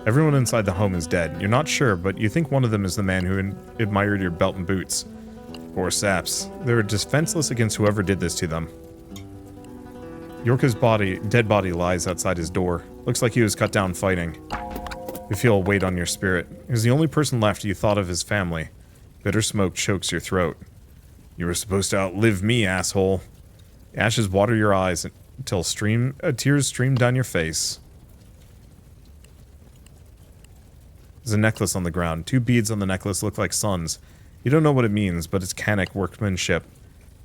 Everyone inside the home is dead. You're not sure, but you think one of them is the man who admired your belt and boots. Poor saps. They're defenseless against whoever did this to them. Yorka's dead body lies outside his door. Looks like he was cut down fighting. You feel a weight on your spirit. He was the only person left you thought of his family. Bitter smoke chokes your throat. You were supposed to outlive me, asshole. The ashes water your eyes until tears stream down your face. There's a necklace on the ground. 2 beads on the necklace look like suns. You don't know what it means, but it's Kanek workmanship.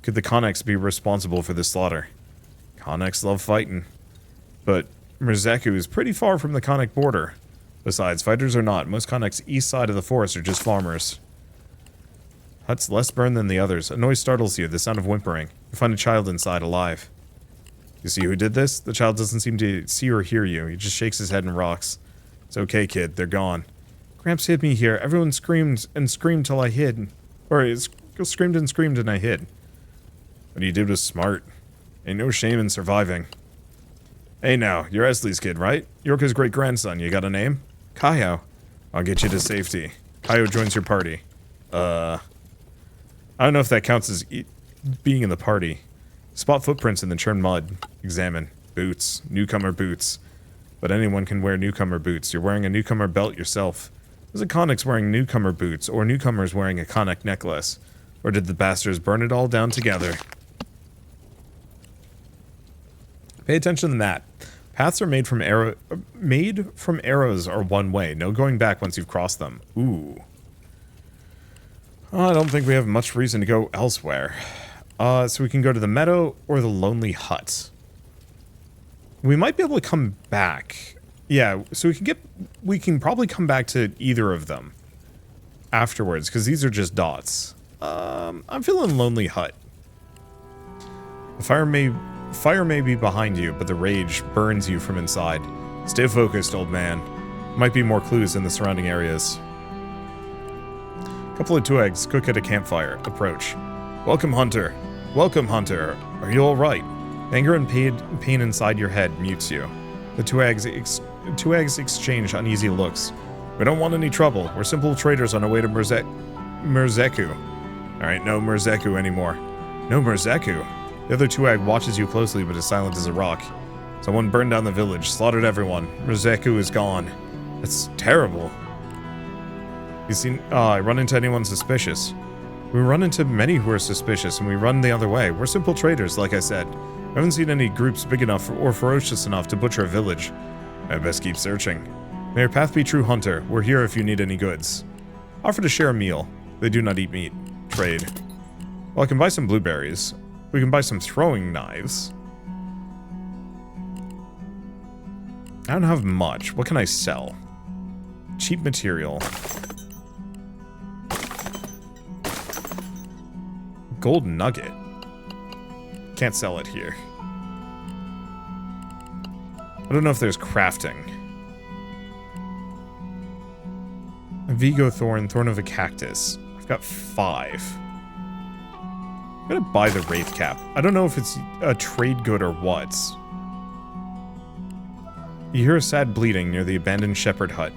Could the Kaneks be responsible for this slaughter? Kaneks love fighting. But Murzeku is pretty far from the Kanek border. Besides, fighters are not. Most Kaneks east side of the forest are just farmers. Huts less burned than the others. A noise startles you, the sound of whimpering. You find a child inside, alive. You see who did this? The child doesn't seem to see or hear you. He just shakes his head and rocks. It's okay, kid. They're gone. Gramps hid me here. Everyone screamed and screamed till I hid. Screamed and I hid. What you did was smart. Ain't no shame in surviving. Hey now, you're Esley's kid, right? Yorka's great-grandson. You got a name? Kaio. I'll get you to safety. Kaio joins your party. I don't know if that counts as being in the party. Spot footprints in the churned mud. Examine. Boots. Newcomer boots. But anyone can wear newcomer boots. You're wearing a newcomer belt yourself. Was it Konniks wearing newcomer boots, or newcomers wearing a Konnik necklace? Or did the bastards burn it all down together? Pay attention to that. Paths are made from arrows are one way. No going back once you've crossed them. Ooh. I don't think we have much reason to go elsewhere. So we can go to the meadow or the lonely hut. We might be able to come back. Yeah, so we can probably come back to either of them afterwards, because these are just dots. I'm feeling lonely hut. The fire may be behind you, but the rage burns you from inside. Stay focused, old man. Might be more clues in the surrounding areas. Couple of 2 eggs cook at a campfire. Approach. Welcome, Hunter. Welcome, Hunter. Are you alright? Anger and pain inside your head mutes you. The two eggs exchange uneasy looks. We don't want any trouble. We're simple traders on our way to Murzeku. Alright, no Murzeku anymore. No Murzeku? The other 2 egg watches you closely but is silent as a rock. Someone burned down the village, slaughtered everyone. Murzeku is gone. That's terrible. I run into anyone suspicious. We run into many who are suspicious, and we run the other way. We're simple traders, like I said. I haven't seen any groups big enough or ferocious enough to butcher a village. I best keep searching. May your path be true, Hunter. We're here if you need any goods. Offer to share a meal. They do not eat meat. Trade. Well, I can buy some blueberries. We can buy some throwing knives. I don't have much. What can I sell? Cheap material. Gold nugget. Can't sell it here. I don't know if there's crafting. A Vigo thorn, thorn of a cactus. I've got 5. I'm gonna buy the wraith cap. I don't know if it's a trade good or what. You hear a sad bleating near the abandoned shepherd hut.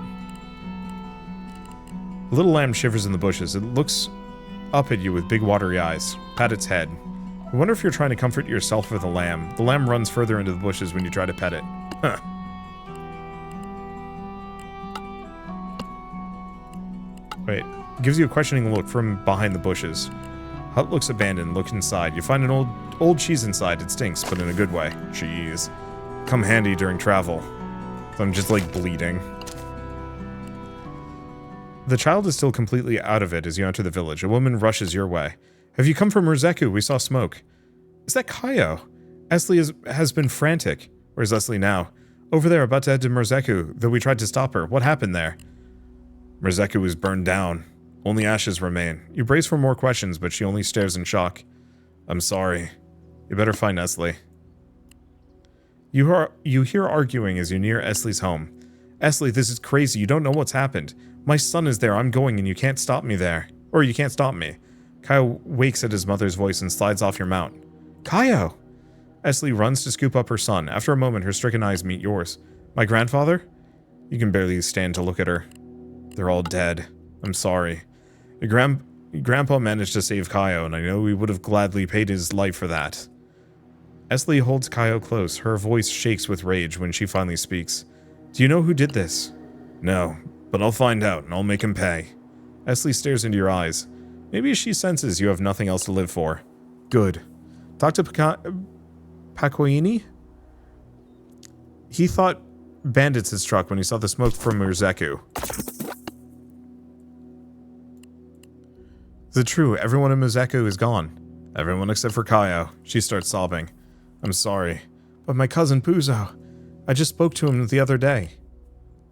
The little lamb shivers in the bushes. It looks up at you with big watery eyes. Pat its head. I wonder if you're trying to comfort yourself or the lamb. The lamb runs further into the bushes when you try to pet it. Huh. Wait. It gives you a questioning look from behind the bushes. Hut looks abandoned. Look inside. You find an old cheese inside. It stinks, but in a good way. Cheese. Come handy during travel. So I'm just like bleeding. The child is still completely out of it as you enter the village. A woman rushes your way. Have you come from Murzeku? We saw smoke. Is that Kaio? Esley has been frantic. Where's Esley now? Over there, about to head to Murzeku, though we tried to stop her. What happened there? Murzeku was burned down. Only ashes remain. You brace for more questions, but she only stares in shock. I'm sorry. You better find Esley. You hear arguing as you near Esley's home. Esley, this is crazy. You don't know what's happened. My son is there. I'm going, and you can't stop me there. Or you can't stop me. Kaio wakes at his mother's voice and slides off your mount. Kaio! Esley runs to scoop up her son. After a moment, her stricken eyes meet yours. My grandfather? You can barely stand to look at her. They're all dead. I'm sorry. Your grandpa managed to save Kaio, and I know he would have gladly paid his life for that. Esley holds Kaio close. Her voice shakes with rage when she finally speaks. Do you know who did this? No, but I'll find out, and I'll make him pay. Esley stares into your eyes. Maybe she senses you have nothing else to live for. Good. Talk to Pacoini? He thought bandits had struck when he saw the smoke from Urzeku. Is it true? Everyone in Muzeku is gone. Everyone except for Kaio. She starts sobbing. I'm sorry, but my cousin Puzo. I just spoke to him the other day.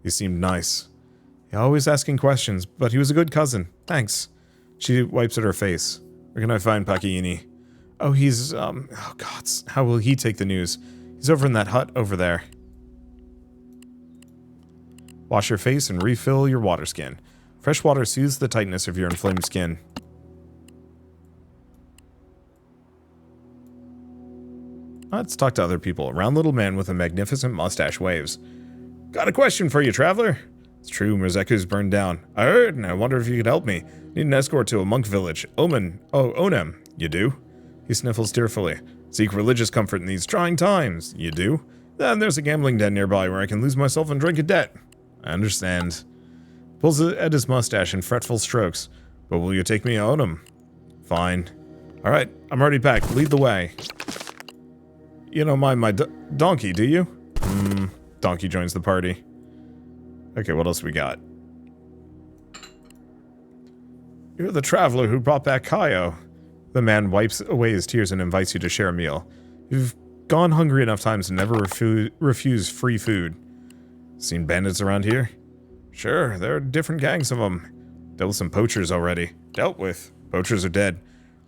He seemed nice. He always asking questions, but he was a good cousin. Thanks. She wipes at her face. Where can I find Pakiini? Oh, he's, oh God, how will he take the news? He's over in that hut over there. Wash your face and refill your water skin. Fresh water soothes the tightness of your inflamed skin. Let's talk to other people. A round little man with a magnificent mustache waves. Got a question for you, traveler. It's true, Murzeku's burned down. I heard, and I wonder if you could help me. Need an escort to a monk village. Onem. You do? He sniffles tearfully. Seek religious comfort in these trying times. You do? Then there's a gambling den nearby where I can lose myself and drink a debt. I understand. Pulls at his mustache in fretful strokes. But will you take me to Onem? Fine. Alright, I'm already packed. Lead the way. You don't mind my donkey, do you? Donkey joins the party. Okay, what else we got? You're the traveler who brought back Kaio. The man wipes away his tears and invites you to share a meal. You've gone hungry enough times to never refuse free food. Seen bandits around here? Sure, there are different gangs of them. Dealt with some poachers already. Dealt with. Poachers are dead.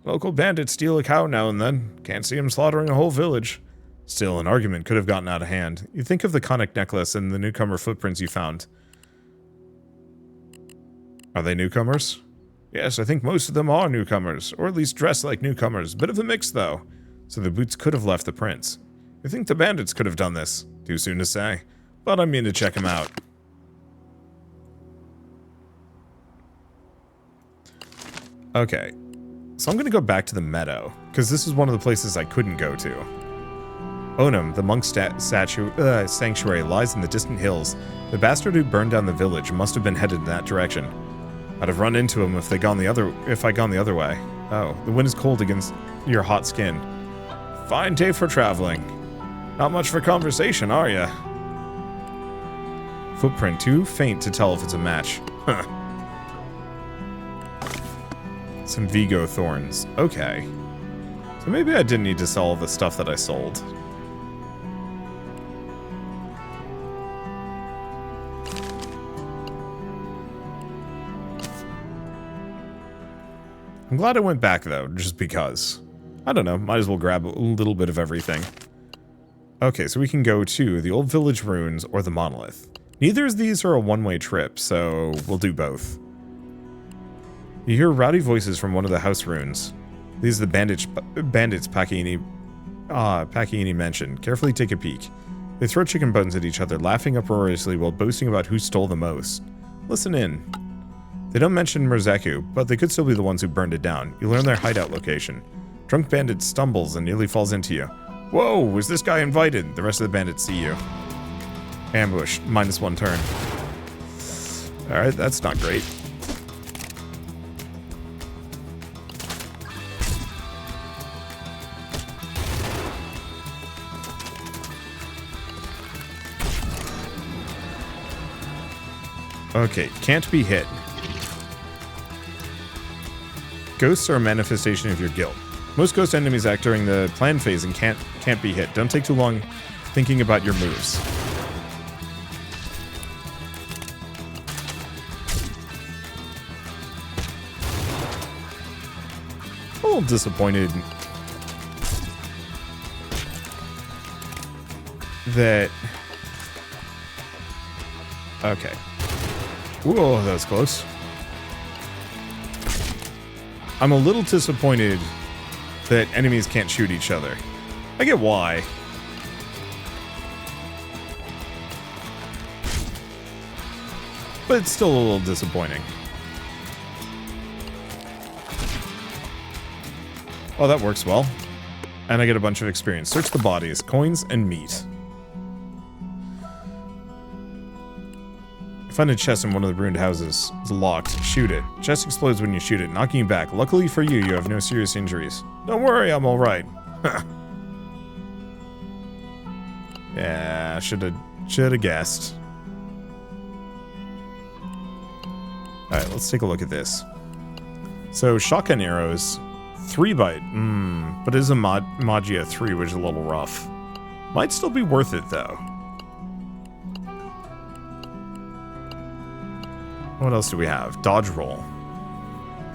Local bandits steal a cow now and then. Can't see them slaughtering a whole village. Still, an argument could have gotten out of hand. You think of the conic necklace and the newcomer footprints you found. Are they newcomers? Yes, I think most of them are newcomers, or at least dressed like newcomers. Bit of a mix, though. So the boots could have left the prints. You think the bandits could have done this? Too soon to say. But I mean to check them out. Okay. So I'm going to go back to the meadow, because this is one of the places I couldn't go to. Onem, the monk sanctuary, lies in the distant hills. The bastard who burned down the village must have been headed in that direction. I'd have run into him if I'd gone the other way. Oh, the wind is cold against your hot skin. Fine day for traveling. Not much for conversation, are ya? Footprint too faint to tell if it's a match. Huh. Some Vigo thorns. Okay. So maybe I didn't need to sell all the stuff that I sold. I'm glad I went back, though, just because. I don't know, might as well grab a little bit of everything. Okay, so we can go to the old village ruins or the monolith. Neither of these are a one-way trip, so we'll do both. You hear rowdy voices from one of the house ruins. These are the bandits Pakiini mentioned. Carefully take a peek. They throw chicken bones at each other, laughing uproariously while boasting about who stole the most. Listen in. They don't mention Murzeku, but they could still be the ones who burned it down. You learn their hideout location. Drunk bandit stumbles and nearly falls into you. Whoa, was this guy invited? The rest of the bandits see you. Ambushed. -1 turn. Alright, that's not great. Okay, can't be hit. Ghosts are a manifestation of your guilt. Most ghost enemies act during the plan phase and can't be hit. Don't take too long thinking about your moves. A little disappointed that... Okay. Whoa, that was close. I'm a little disappointed that enemies can't shoot each other. I get why. But it's still a little disappointing. Oh, that works well. And I get a bunch of experience. Search the bodies, coins, and meat. Find a chest in one of the ruined houses. It's locked. Shoot it. Chest explodes when you shoot it, knocking you back. Luckily for you, you have no serious injuries. Don't worry, I'm alright. Yeah, shoulda guessed. Alright, let's take a look at this. So, shotgun arrows, 3-bite. But it is a Magia 3, which is a little rough. Might still be worth it, though. What else do we have? Dodge roll.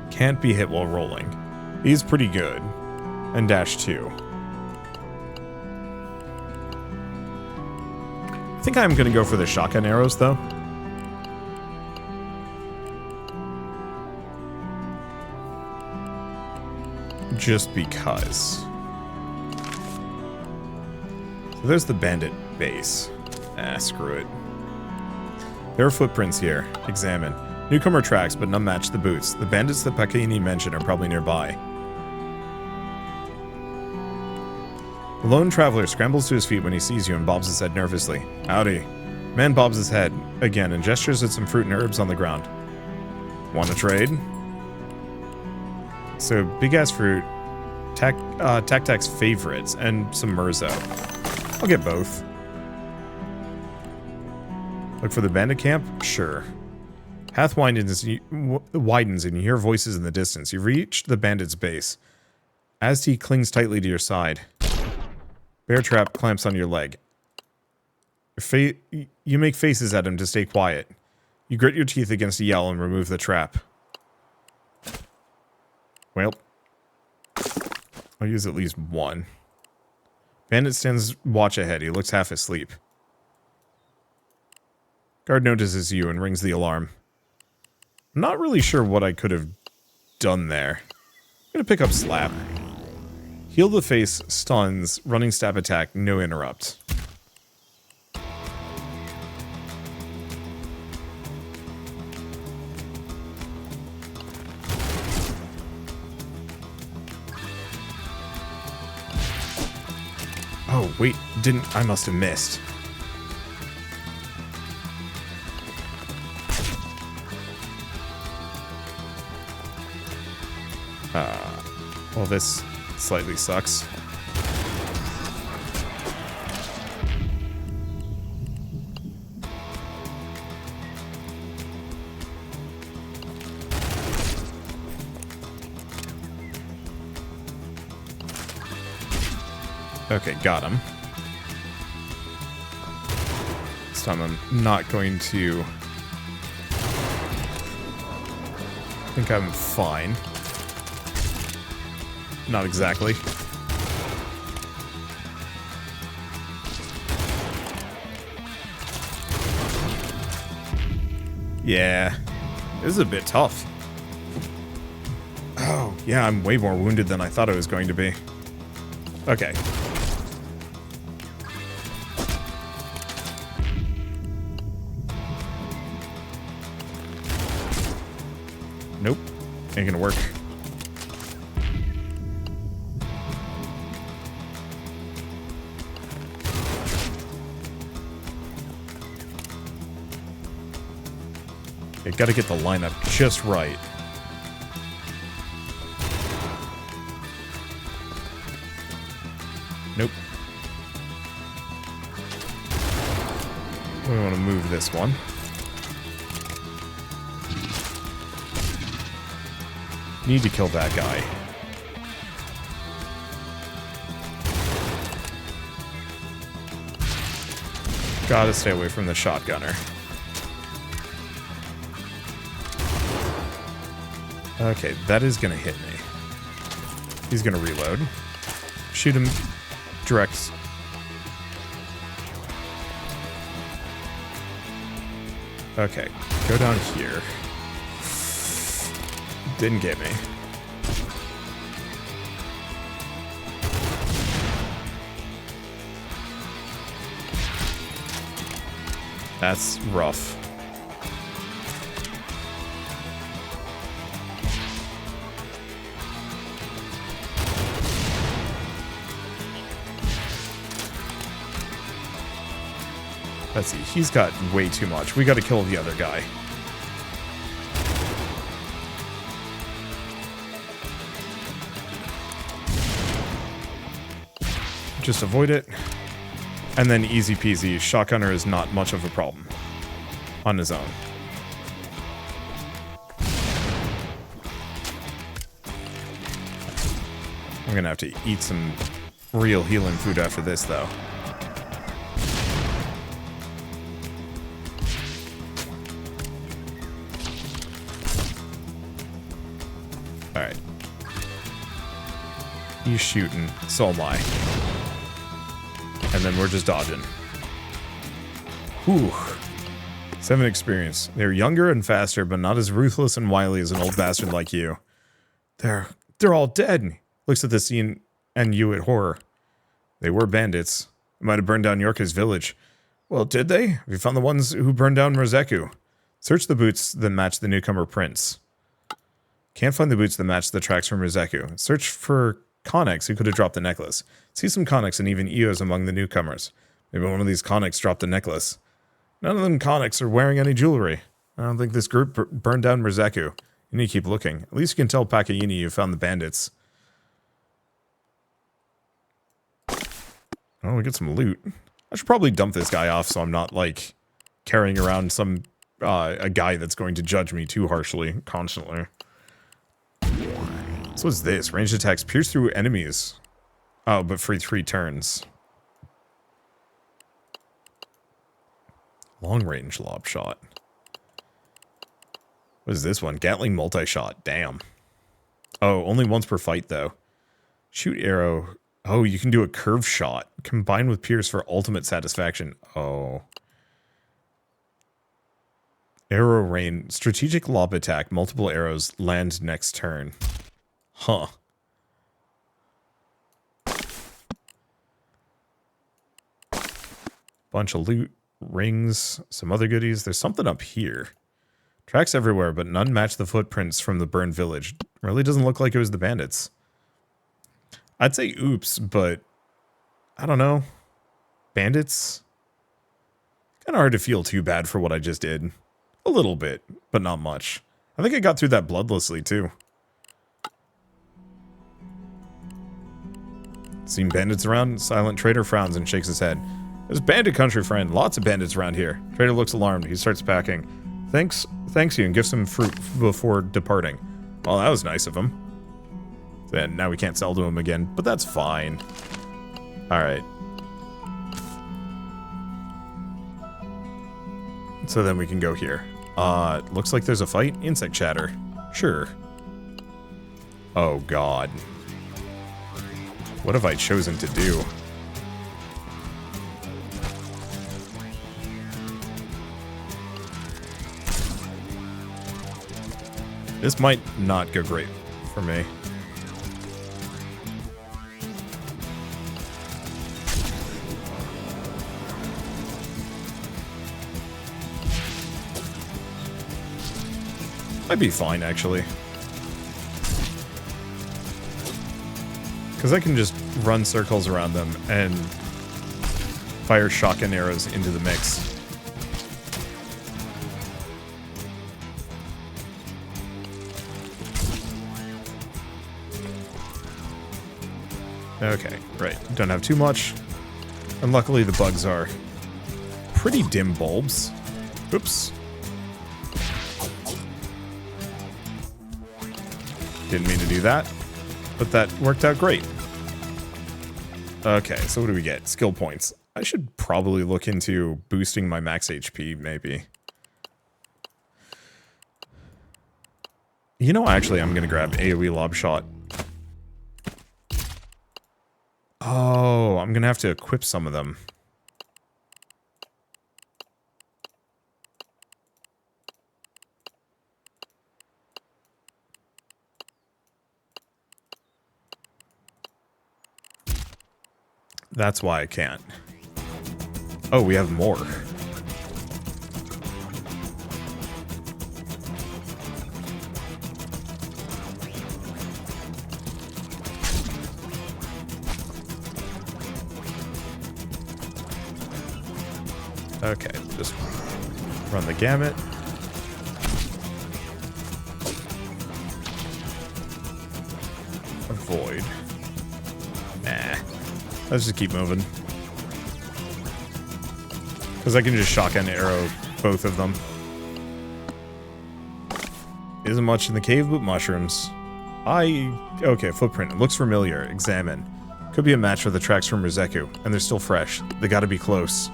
Can't be hit while rolling. He's pretty good. And dash 2. I think I'm going to go for the shotgun arrows, though. Just because. So there's the bandit base. Ah, screw it. There are footprints here. Examine. Newcomer tracks, but none match the boots. The bandits that Pacaini mentioned are probably nearby. The lone traveler scrambles to his feet when he sees you and bobs his head nervously. Howdy. Man bobs his head again and gestures at some fruit and herbs on the ground. Want to trade? So, big-ass fruit, Tac-Tac's favorites, and some Murzo. I'll get both. Look for the bandit camp? Sure. Path widens and you hear voices in the distance. You've reached the bandit's base. As he clings tightly to your side. Bear trap clamps on your leg. You make faces at him to stay quiet. You grit your teeth against a yell and remove the trap. Well, I'll use at least one. Bandit stands watch ahead. He looks half asleep. Guard notices you and rings the alarm. I'm not really sure what I could have done there. I'm gonna pick up Slap. Heal the face, stuns, running stab attack, no interrupt. Oh, wait, I must have missed. Well, this slightly sucks. Okay, got him. This time I'm not going to... I think I'm fine. Not exactly. Yeah. This is a bit tough. Oh, yeah, I'm way more wounded than I thought I was going to be. Okay. Nope. Ain't gonna work. Gotta get the lineup just right. Nope. We want to move this one. Need to kill that guy. Gotta stay away from the shotgunner. Okay, that is gonna hit me. He's gonna reload. Shoot him direct. Okay, go down here. Didn't get me. That's rough. Let's see, he's got way too much. We gotta kill the other guy. Just avoid it. And then easy peasy, shotgunner is not much of a problem on his own. I'm gonna have to eat some real healing food after this, though. Alright. He's shooting, so am I. And then we're just dodging. Whew. 7 experience. They're younger and faster, but not as ruthless and wily as an old bastard like you. They're all dead. Looks at the scene and you at horror. They were bandits. They might have burned down Yorka's village. Well, did they? Have you found the ones who burned down Rozeku? Search the boots that match the newcomer prints. Can't find the boots that match the tracks from Rozeku. Search for Connex who could have dropped the necklace. See some Connex and even Eos among the newcomers. Maybe one of these Connex dropped the necklace. None of them Connex are wearing any jewelry. I don't think this group burned down Rozeku. You need to keep looking. At least you can tell Pakayini you found the bandits. Oh, we get some loot. I should probably dump this guy off so I'm not, like, carrying around some, a guy that's going to judge me too harshly, constantly. So what's this? Ranged attacks pierce through enemies. Oh, but for 3 turns. Long range lob shot. What is this one? Gatling multi-shot. Damn. Oh, only once per fight, though. Shoot arrow. Oh, you can do a curve shot. Combined with pierce for ultimate satisfaction. Oh. Arrow rain. Strategic lob attack. Multiple arrows land next turn. Huh. Bunch of loot. Rings. Some other goodies. There's something up here. Tracks everywhere, but none match the footprints from the burned village. Really doesn't look like it was the bandits. I'd say oops, but I don't know. Bandits? Kind of hard to feel too bad for what I just did. A little bit, but not much. I think I got through that bloodlessly, too. Seen bandits around? Silent Trader frowns and shakes his head. There's bandit country, friend. Lots of bandits around here. Trader looks alarmed. He starts packing. Thanks you, and gives him fruit before departing. Well, that was nice of him. Then now we can't sell to him again, but that's fine. Alright. So then we can go here. Looks like there's a fight. Insect chatter. Sure. Oh, God. What have I chosen to do? This might not go great for me. Might be fine, actually. Because I can just run circles around them and fire shotgun arrows into the mix. Okay, right. Don't have too much. And luckily the bugs are pretty dim bulbs. Oops. Didn't mean to do that, but that worked out great. Okay, so what do we get? Skill points. I should probably look into boosting my max HP, maybe. You know, actually, I'm going to grab AoE lob shot. Oh, I'm going to have to equip some of them. That's why I can't. Oh, we have more. Okay, just run the gamut. Avoid. Nah. Let's just keep moving. Because I can just shotgun arrow both of them. Isn't much in the cave but mushrooms. Okay, footprint. It looks familiar. Examine. Could be a match for the tracks from Rizeku, and they're still fresh. They gotta be close.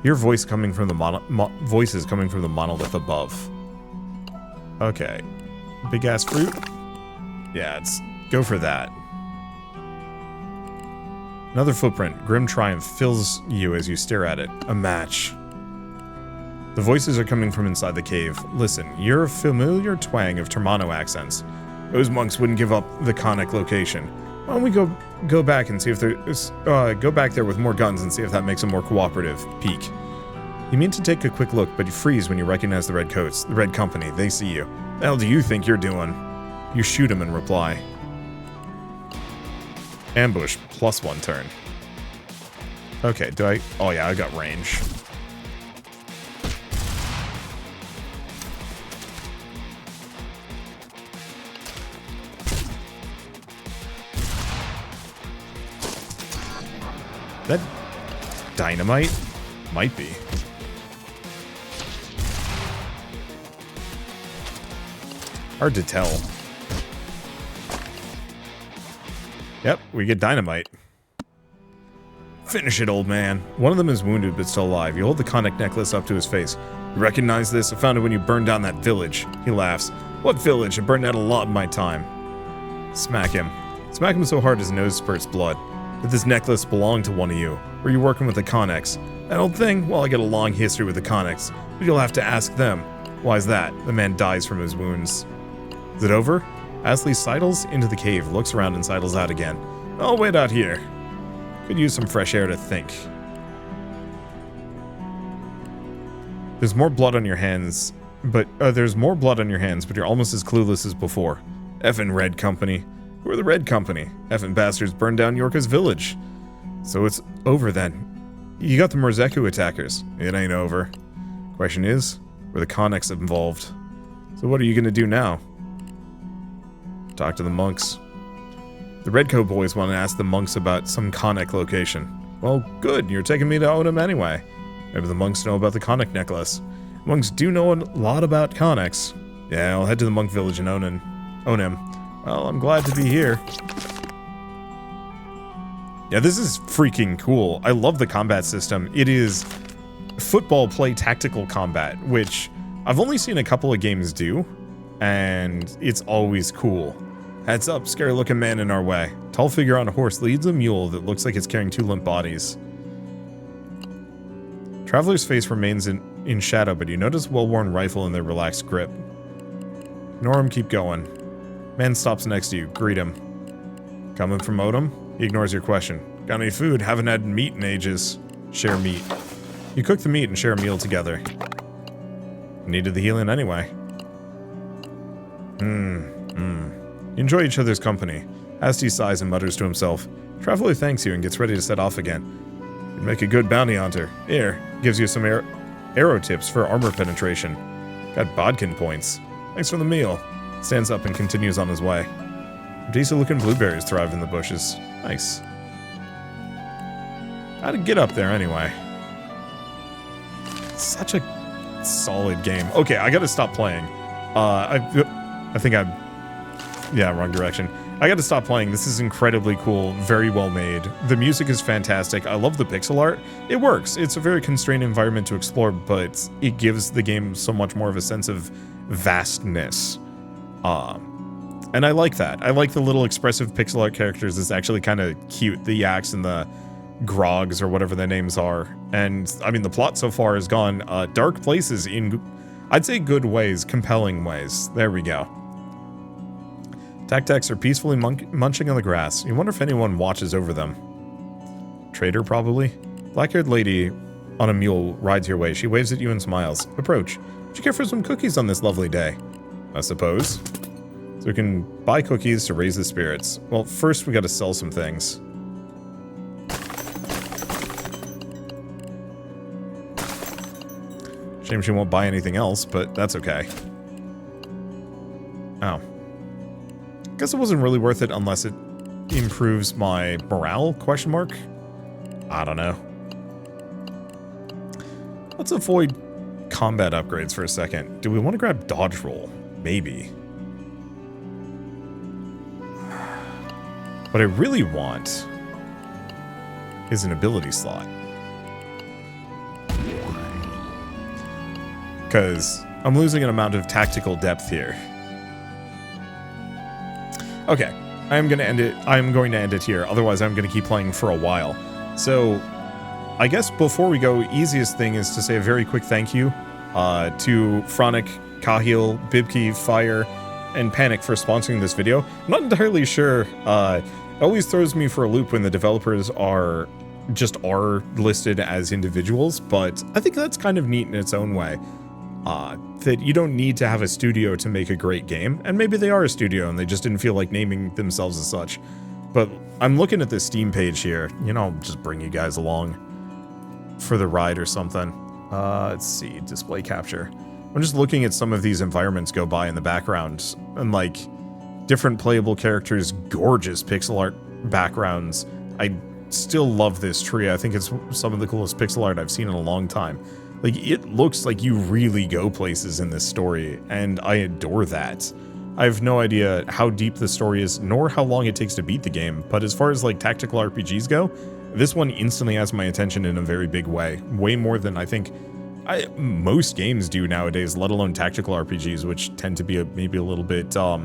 Your voice coming from the voices coming from the monolith above. Okay. Big ass fruit? Yeah, go for that. Another footprint. Grim triumph fills you as you stare at it. A match. The voices are coming from inside the cave. Listen, you're a familiar twang of Termano accents. Those monks wouldn't give up the conic location. Why don't we go back and see if there's go back there with more guns and see if that makes them more cooperative. Peek. You mean to take a quick look, but you freeze when you recognize the red coats, the red company. They see you. The hell do you think you're doing? You shoot him in reply. Ambush, +1 turn. Okay, oh yeah, I got range. That dynamite? Might be. Hard to tell. Yep, we get dynamite. Finish it, old man. One of them is wounded but still alive. You hold the conic necklace up to his face. You recognize this? I found it when you burned down that village. He laughs. What village? I burned out a lot in my time. Smack him. Smack him so hard his nose spurts blood. Did this necklace belong to one of you? Were you working with the Connex? That old thing? Well, I got a long history with the Connex, but you'll have to ask them. Why is that? The man dies from his wounds. Is it over? Astley sidles into the cave, looks around and sidles out again. I'll wait out here. Could use some fresh air to think. There's more blood on your hands, but you're almost as clueless as before. Effin' Red Company. Who are the Red Company? Effin' bastards burned down Yorka's village. So it's over then. You got the Morzeku attackers. It ain't over. Question is, were the Connex involved? So what are you gonna do now? Talk to the monks. The Redcoat boys want to ask the monks about some Conic location. Well, good, you're taking me to Onim anyway. Maybe the monks know about the Conic necklace. Monks do know a lot about Conics. Yeah, I'll head to the monk village in Onim. Well, I'm glad to be here. Yeah, this is freaking cool. I love the combat system. It is football play tactical combat, which I've only seen a couple of games do, and it's always cool. Heads up, scary looking man in our way. Tall figure on a horse leads a mule that looks like it's carrying 2 limp bodies. Traveler's face remains in shadow, but you notice a well-worn rifle in their relaxed grip. Ignore him, keep going. Man stops next to you, greet him. Coming from Odom? He ignores your question. Got any food? Haven't had meat in ages. Share meat. You cook the meat and share a meal together. Needed the healing anyway. You enjoy each other's company. Asti sighs and mutters to himself. Traveler thanks you and gets ready to set off again. You'd make a good bounty hunter. Here, gives you some arrow tips for armor penetration. Got bodkin points. Thanks for the meal. Stands up and continues on his way. Decent looking blueberries thrive in the bushes. Nice. How'd it get up there anyway? Such a solid game. Okay, I gotta stop playing. I think I'm... Yeah, wrong direction. I gotta stop playing. This is incredibly cool, very well made. The music is fantastic. I love the pixel art. It works. It's a very constrained environment to explore, but it gives the game so much more of a sense of vastness. And I like that. I like the little expressive pixel art characters. It's actually kind of cute. The Yaks and the Grogs, or whatever their names are. And, I mean, the plot so far has gone dark places in, I'd say, good ways, compelling ways. There we go. Tac-tacs are peacefully munching on the grass. You wonder if anyone watches over them. Trader, probably? Black-haired lady on a mule rides your way. She waves at you and smiles. Approach. Would you care for some cookies on this lovely day? I suppose. So we can buy cookies to raise the spirits. Well, first we gotta sell some things. Shame she won't buy anything else, but that's okay. Oh. Guess it wasn't really worth it unless it improves my morale, question mark? I don't know. Let's avoid combat upgrades for a second. Do we want to grab dodge roll? Maybe. What I really want is an ability slot. Because I'm losing an amount of tactical depth here. Okay, I'm going to end it here. Otherwise, I'm going to keep playing for a while. So, I guess before we go, easiest thing is to say a very quick thank you to Fronic, Cahill, Bibki, Fire, and Panic for sponsoring this video. I'm not entirely sure. It always throws me for a loop when the developers are listed as individuals, but I think that's kind of neat in its own way. That you don't need to have a studio to make a great game, and maybe they are a studio and they just didn't feel like naming themselves as such. But I'm looking at this Steam page here. You know, I'll just bring you guys along for the ride or something. Let's see, display capture. I'm just looking at some of these environments go by in the background, and like different playable characters, gorgeous pixel art backgrounds. I still love this tree. I think it's some of the coolest pixel art I've seen in a long time. Like, it looks like you really go places in this story, and I adore that. I have no idea how deep the story is, nor how long it takes to beat the game, but as far as, like, tactical RPGs go, this one instantly has my attention in a very big way. Way more than I think most games do nowadays, let alone tactical RPGs, which tend to be maybe a little bit, I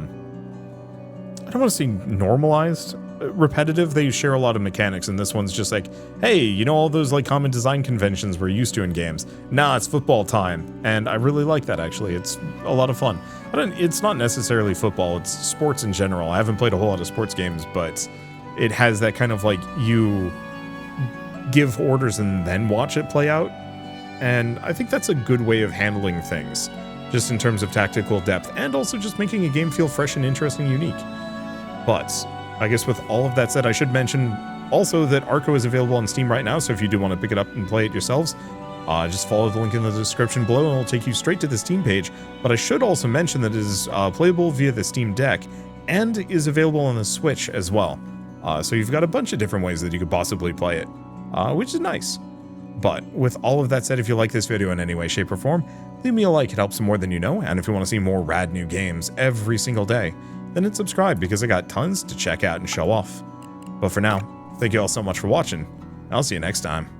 don't want to say normalized, repetitive. They share a lot of mechanics, and this one's just like, hey, you know all those like common design conventions we're used to in games? Nah, it's football time, and I really like that, actually. It's a lot of fun. It's not necessarily football, it's sports in general. I haven't played a whole lot of sports games, but it has that kind of like, you give orders and then watch it play out, and I think that's a good way of handling things, just in terms of tactical depth, and also just making a game feel fresh and interesting and unique. But I guess with all of that said, I should mention also that Arco is available on Steam right now, so if you do want to pick it up and play it yourselves, just follow the link in the description below and it'll take you straight to the Steam page. But I should also mention that it is playable via the Steam Deck and is available on the Switch as well. So you've got a bunch of different ways that you could possibly play it, which is nice. But with all of that said, if you like this video in any way, shape, or form, leave me a like, it helps more than you know, and if you want to see more rad new games every single day, then hit subscribe, because I got tons to check out and show off. But for now, thank you all so much for watching, and I'll see you next time.